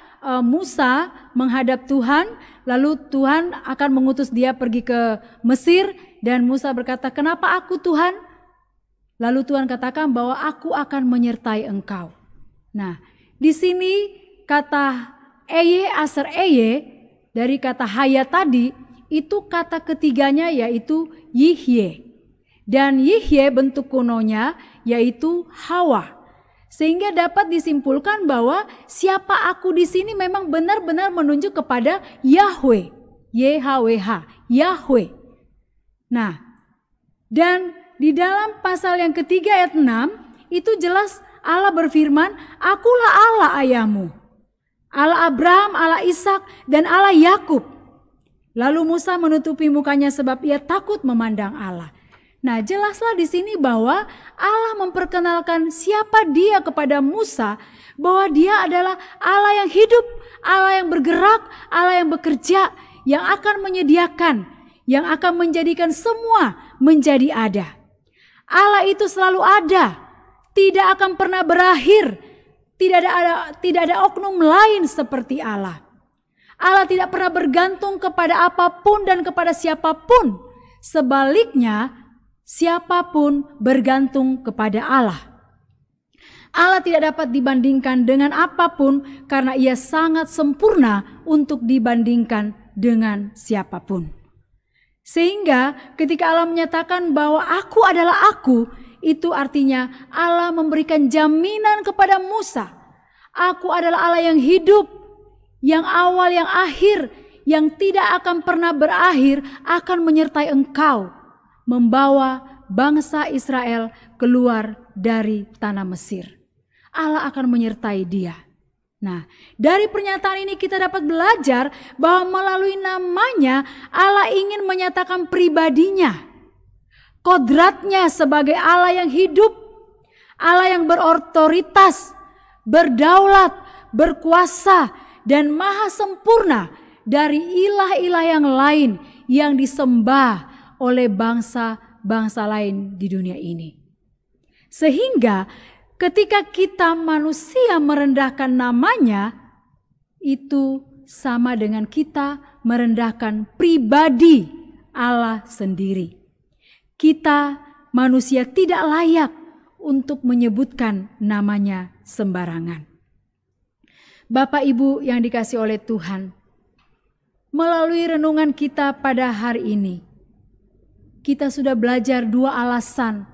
Musa menghadap Tuhan, lalu Tuhan akan mengutus dia pergi ke Mesir, dan Musa berkata, kenapa aku Tuhan? Lalu Tuhan katakan bahwa aku akan menyertai engkau. Nah, di sini kata Eye, Aser, Eye, dari kata haya tadi, itu kata ketiganya yaitu Yihye. Dan Yihye bentuk kunonya yaitu Hawa. Sehingga dapat disimpulkan bahwa siapa aku di sini memang benar-benar menunjuk kepada Yahweh, YHWH, Yahweh. Nah, dan di dalam pasal yang ketiga ayat 6 itu jelas Allah berfirman, akulah Allah ayahmu, Allah Abraham, Allah Ishak, dan Allah Yakub. Lalu Musa menutupi mukanya sebab ia takut memandang Allah. Nah, jelaslah di sini bahwa Allah memperkenalkan siapa dia kepada Musa, bahwa dia adalah Allah yang hidup, Allah yang bergerak, Allah yang bekerja, yang akan menyediakan, yang akan menjadikan semua menjadi ada. Allah itu selalu ada, tidak akan pernah berakhir, tidak ada oknum lain seperti Allah. Allah tidak pernah bergantung kepada apapun dan kepada siapapun. Sebaliknya, siapapun bergantung kepada Allah. Allah tidak dapat dibandingkan dengan apapun karena ia sangat sempurna untuk dibandingkan dengan siapapun. Sehingga ketika Allah menyatakan bahwa aku adalah aku, itu artinya Allah memberikan jaminan kepada Musa. Aku adalah Allah yang hidup, yang awal, yang akhir, yang tidak akan pernah berakhir, akan menyertai engkau, membawa bangsa Israel keluar dari tanah Mesir. Allah akan menyertai dia. Nah, dari pernyataan ini kita dapat belajar bahwa melalui namanya Allah ingin menyatakan pribadinya, kodratnya sebagai Allah yang hidup, Allah yang berotoritas, berdaulat, berkuasa, dan maha sempurna dari ilah-ilah yang lain yang disembah oleh bangsa-bangsa lain di dunia ini. Sehingga ketika kita manusia merendahkan namanya, itu sama dengan kita merendahkan pribadi Allah sendiri. Kita manusia tidak layak untuk menyebutkan namanya sembarangan. Bapak Ibu yang dikasihi oleh Tuhan, melalui renungan kita pada hari ini, kita sudah belajar dua alasan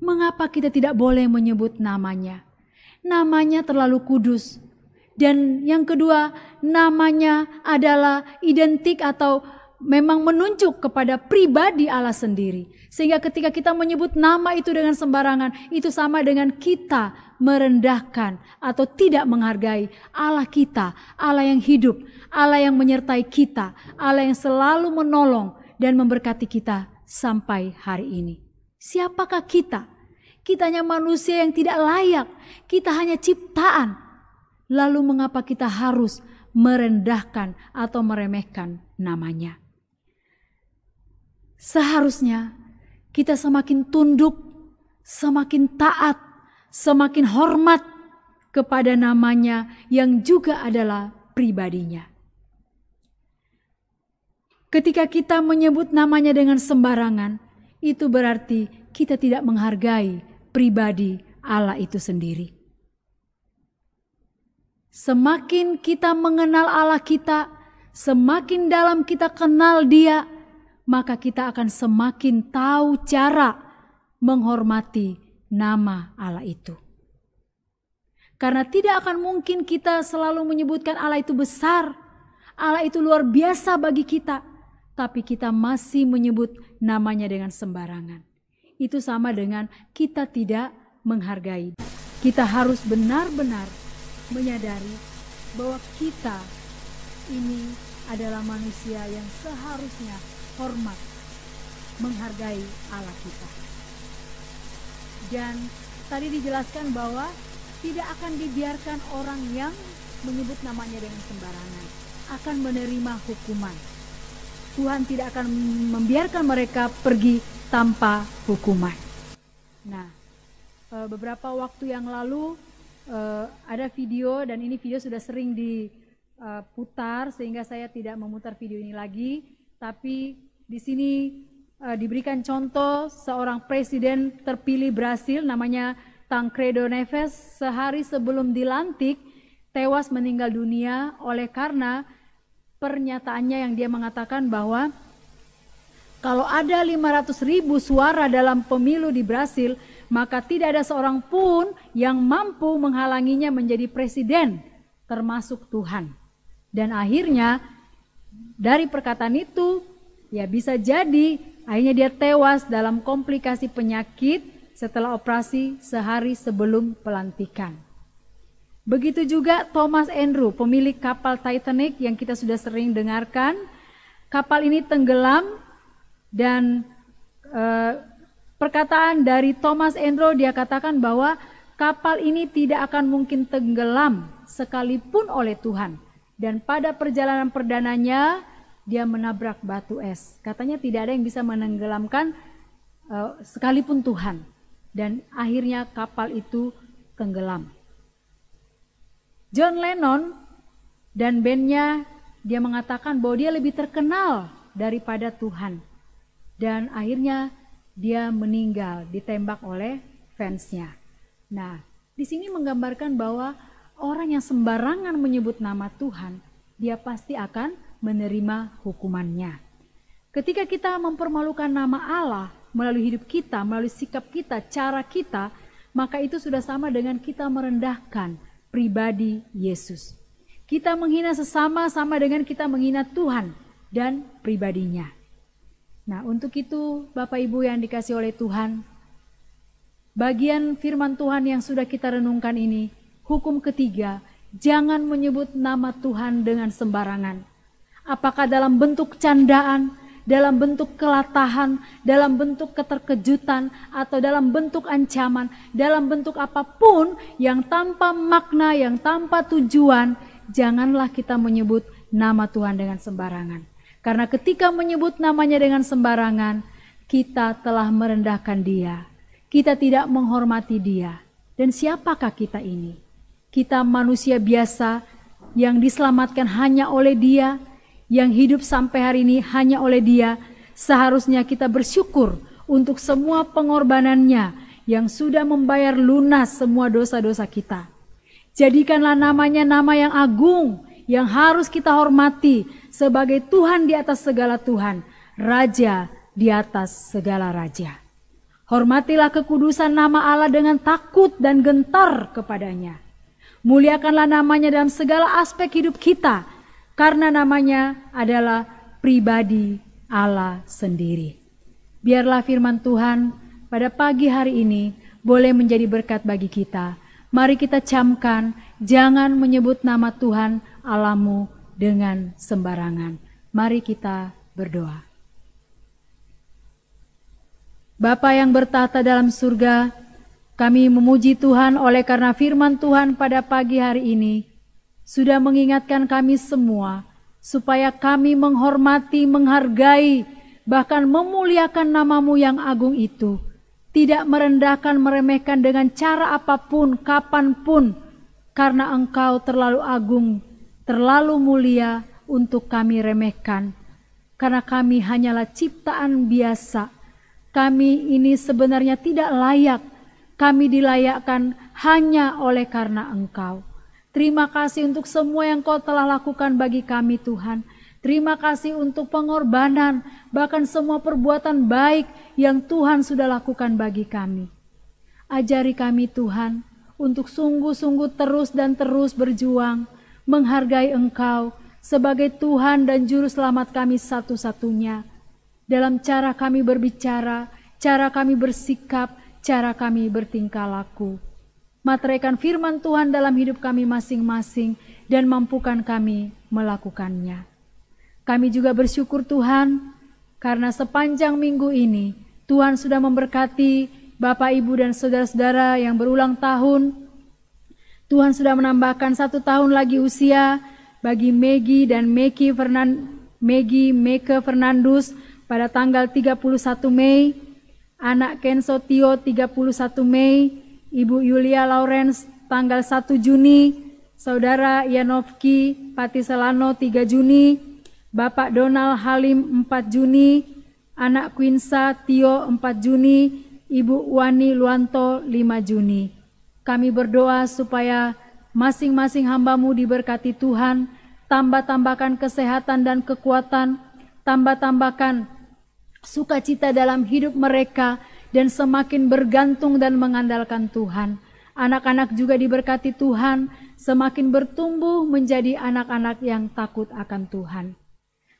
mengapa kita tidak boleh menyebut namanya. Namanya terlalu kudus. Dan yang kedua, namanya adalah identik atau memang menunjuk kepada pribadi Allah sendiri. Sehingga ketika kita menyebut nama itu dengan sembarangan, itu sama dengan kita merendahkan atau tidak menghargai Allah kita, Allah yang hidup, Allah yang menyertai kita, Allah yang selalu menolong dan memberkati kita sampai hari ini. Siapakah kita? Kita hanya manusia yang tidak layak, kita hanya ciptaan. Lalu mengapa kita harus merendahkan atau meremehkan namanya? Seharusnya kita semakin tunduk, semakin taat, semakin hormat kepada namanya yang juga adalah pribadinya. Ketika kita menyebut namanya dengan sembarangan, itu berarti kita tidak menghargai pribadi Allah itu sendiri. Semakin kita mengenal Allah kita, semakin dalam kita kenal Dia, maka kita akan semakin tahu cara menghormati nama Allah itu. Karena tidak akan mungkin kita selalu menyebutkan Allah itu besar, Allah itu luar biasa bagi kita, tapi kita masih menyebut namanya dengan sembarangan. Itu sama dengan kita tidak menghargai. Kita harus benar-benar menyadari bahwa kita ini adalah manusia yang seharusnya hormat, menghargai Allah kita. Dan tadi dijelaskan bahwa tidak akan dibiarkan orang yang menyebut namanya dengan sembarangan akan menerima hukuman. Tuhan tidak akan membiarkan mereka pergi tanpa hukuman. Nah, beberapa waktu yang lalu ada video, dan ini video sudah sering diputar sehingga saya tidak memutar video ini lagi. Tapi di sini diberikan contoh seorang presiden terpilih Brasil namanya Tancredo Neves, sehari sebelum dilantik tewas meninggal dunia oleh karena pernyataannya yang dia mengatakan bahwa kalau ada 500.000 suara dalam pemilu di Brasil, maka tidak ada seorang pun yang mampu menghalanginya menjadi presiden, termasuk Tuhan. Dan akhirnya dari perkataan itu, ya bisa jadi akhirnya dia tewas dalam komplikasi penyakit setelah operasi sehari sebelum pelantikan. Begitu juga Thomas Andrew, pemilik kapal Titanic yang kita sudah sering dengarkan. Kapal ini tenggelam dan perkataan dari Thomas Andrew, dia katakan bahwa kapal ini tidak akan mungkin tenggelam sekalipun oleh Tuhan. Dan pada perjalanan perdananya dia menabrak batu es. Katanya tidak ada yang bisa menenggelamkan sekalipun Tuhan. Dan akhirnya kapal itu tenggelam. John Lennon dan bandnya, dia mengatakan bahwa dia lebih terkenal daripada Tuhan. Dan akhirnya dia meninggal, ditembak oleh fansnya. Nah, di sini menggambarkan bahwa orang yang sembarangan menyebut nama Tuhan, dia pasti akan menerima hukumannya. Ketika kita mempermalukan nama Allah melalui hidup kita, melalui sikap kita, cara kita, maka itu sudah sama dengan kita merendahkan pribadi Yesus. Kita menghina sesama sama dengan kita menghina Tuhan dan pribadinya. Nah, untuk itu Bapak Ibu yang dikasihi oleh Tuhan, bagian firman Tuhan yang sudah kita renungkan ini, hukum ketiga, jangan menyebut nama Tuhan dengan sembarangan. Apakah dalam bentuk candaan, dalam bentuk kelatahan, dalam bentuk keterkejutan, atau dalam bentuk ancaman, dalam bentuk apapun yang tanpa makna, yang tanpa tujuan, janganlah kita menyebut nama Tuhan dengan sembarangan. Karena ketika menyebut namanya dengan sembarangan, kita telah merendahkan Dia. Kita tidak menghormati Dia. Dan siapakah kita ini? Kita manusia biasa yang diselamatkan hanya oleh Dia, yang hidup sampai hari ini hanya oleh Dia. Seharusnya kita bersyukur untuk semua pengorbanannya yang sudah membayar lunas semua dosa-dosa kita. Jadikanlah namanya nama yang agung, yang harus kita hormati sebagai Tuhan di atas segala Tuhan, Raja di atas segala Raja. Hormatilah kekudusan nama Allah dengan takut dan gentar kepadanya. Muliakanlah namanya dalam segala aspek hidup kita, karena namanya adalah pribadi Allah sendiri. Biarlah firman Tuhan pada pagi hari ini boleh menjadi berkat bagi kita. Mari kita camkan, jangan menyebut nama Tuhan Allahmu dengan sembarangan. Mari kita berdoa. Bapa yang bertata dalam surga, kami memuji Tuhan oleh karena firman Tuhan pada pagi hari ini sudah mengingatkan kami semua supaya kami menghormati, menghargai, bahkan memuliakan nama-Mu yang agung itu. Tidak merendahkan, meremehkan dengan cara apapun, kapanpun, karena Engkau terlalu agung, terlalu mulia untuk kami remehkan. Karena kami hanyalah ciptaan biasa. Kami ini sebenarnya tidak layak. Kami dilayakkan hanya oleh karena Engkau. Terima kasih untuk semua yang Kau telah lakukan bagi kami Tuhan. Terima kasih untuk pengorbanan, bahkan semua perbuatan baik yang Tuhan sudah lakukan bagi kami. Ajari kami Tuhan untuk sungguh-sungguh terus dan terus berjuang, menghargai Engkau sebagai Tuhan dan Juru Selamat kami satu-satunya. Dalam cara kami berbicara, cara kami bersikap, cara kami bertingkah laku. Materaikan firman Tuhan dalam hidup kami masing-masing dan mampukan kami melakukannya. Kami juga bersyukur Tuhan karena sepanjang minggu ini Tuhan sudah memberkati Bapak, Ibu dan saudara-saudara yang berulang tahun. Tuhan sudah menambahkan 1 tahun lagi usia bagi Maggie dan Meke Fernandus pada tanggal 31 Mei, anak Kenso Tio 31 Mei, Ibu Yulia Lawrence tanggal 1 Juni, Saudara Yanovki Patiselano 3 Juni, Bapak Donald Halim 4 Juni, anak Quinsa Tio 4 Juni, Ibu Wani Luanto 5 Juni. Kami berdoa supaya masing-masing hamba-Mu diberkati Tuhan, tambah-tambahkan kesehatan dan kekuatan, tambah-tambahkan sukacita dalam hidup mereka dan semakin bergantung dan mengandalkan Tuhan. Anak-anak juga diberkati Tuhan, semakin bertumbuh menjadi anak-anak yang takut akan Tuhan.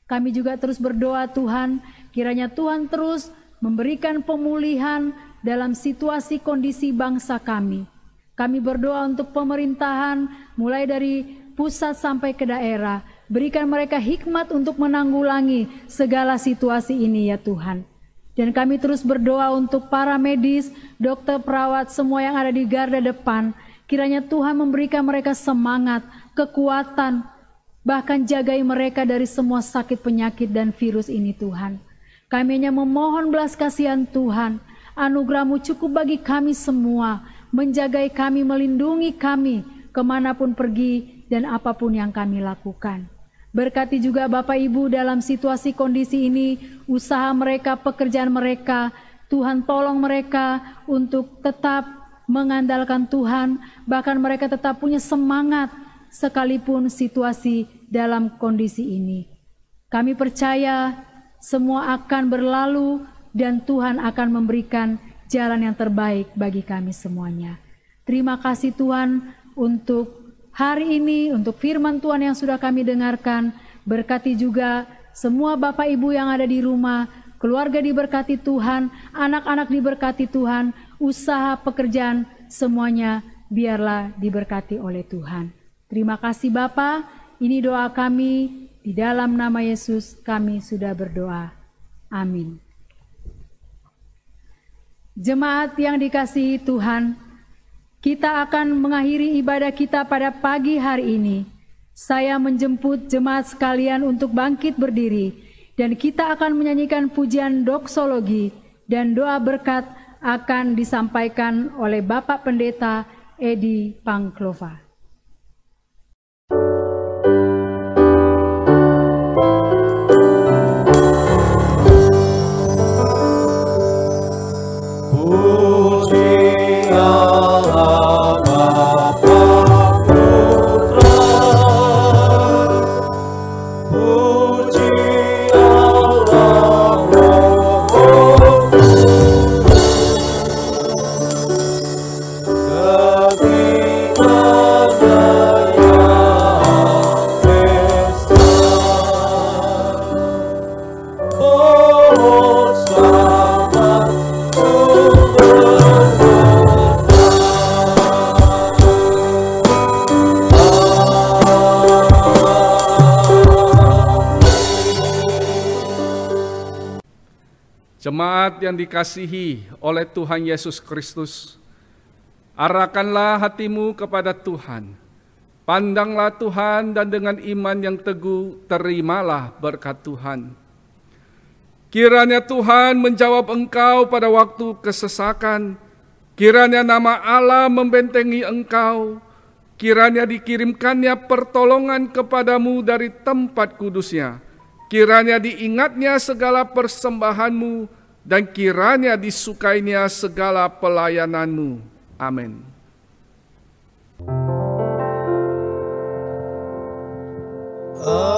Kami juga terus berdoa Tuhan, kiranya Tuhan terus memberikan pemulihan dalam situasi kondisi bangsa kami. Kami berdoa untuk pemerintahan mulai dari pusat sampai ke daerah. Berikan mereka hikmat untuk menanggulangi segala situasi ini ya Tuhan. Dan kami terus berdoa untuk para medis, dokter, perawat, semua yang ada di garda depan. Kiranya Tuhan memberikan mereka semangat, kekuatan, bahkan jagai mereka dari semua sakit penyakit dan virus ini Tuhan. Kami hanya memohon belas kasihan Tuhan. Anugerah-Mu cukup bagi kami semua, menjagai kami, melindungi kami kemanapun pergi dan apapun yang kami lakukan. Berkati juga Bapak Ibu dalam situasi kondisi ini, usaha mereka, pekerjaan mereka. Tuhan tolong mereka untuk tetap mengandalkan Tuhan, bahkan mereka tetap punya semangat sekalipun situasi dalam kondisi ini. Kami percaya semua akan berlalu dan Tuhan akan memberikan jalan yang terbaik bagi kami semuanya. Terima kasih Tuhan untuk hari ini, untuk firman Tuhan yang sudah kami dengarkan. Berkati juga semua Bapak Ibu yang ada di rumah, keluarga diberkati Tuhan, anak-anak diberkati Tuhan, usaha, pekerjaan, semuanya biarlah diberkati oleh Tuhan. Terima kasih Bapa, ini doa kami, di dalam nama Yesus kami sudah berdoa. Amin. Jemaat yang dikasihi Tuhan, kita akan mengakhiri ibadah kita pada pagi hari ini. Saya menjemput jemaat sekalian untuk bangkit berdiri dan kita akan menyanyikan pujian doksologi dan doa berkat akan disampaikan oleh Bapak Pendeta Edi Pangklova. Ketika Jemaat yang dikasihi oleh Tuhan Yesus Kristus, arahkanlah hatimu kepada Tuhan. Pandanglah Tuhan dan dengan iman yang teguh terimalah berkat Tuhan. Kiranya Tuhan menjawab engkau pada waktu kesesakan. Kiranya nama Allah membentengi engkau. Kiranya dikirimkannya pertolongan kepadamu dari tempat kudusnya. Kiranya diingatnya segala persembahanmu dan kiranya disukainya segala pelayananmu. Amin. Amin.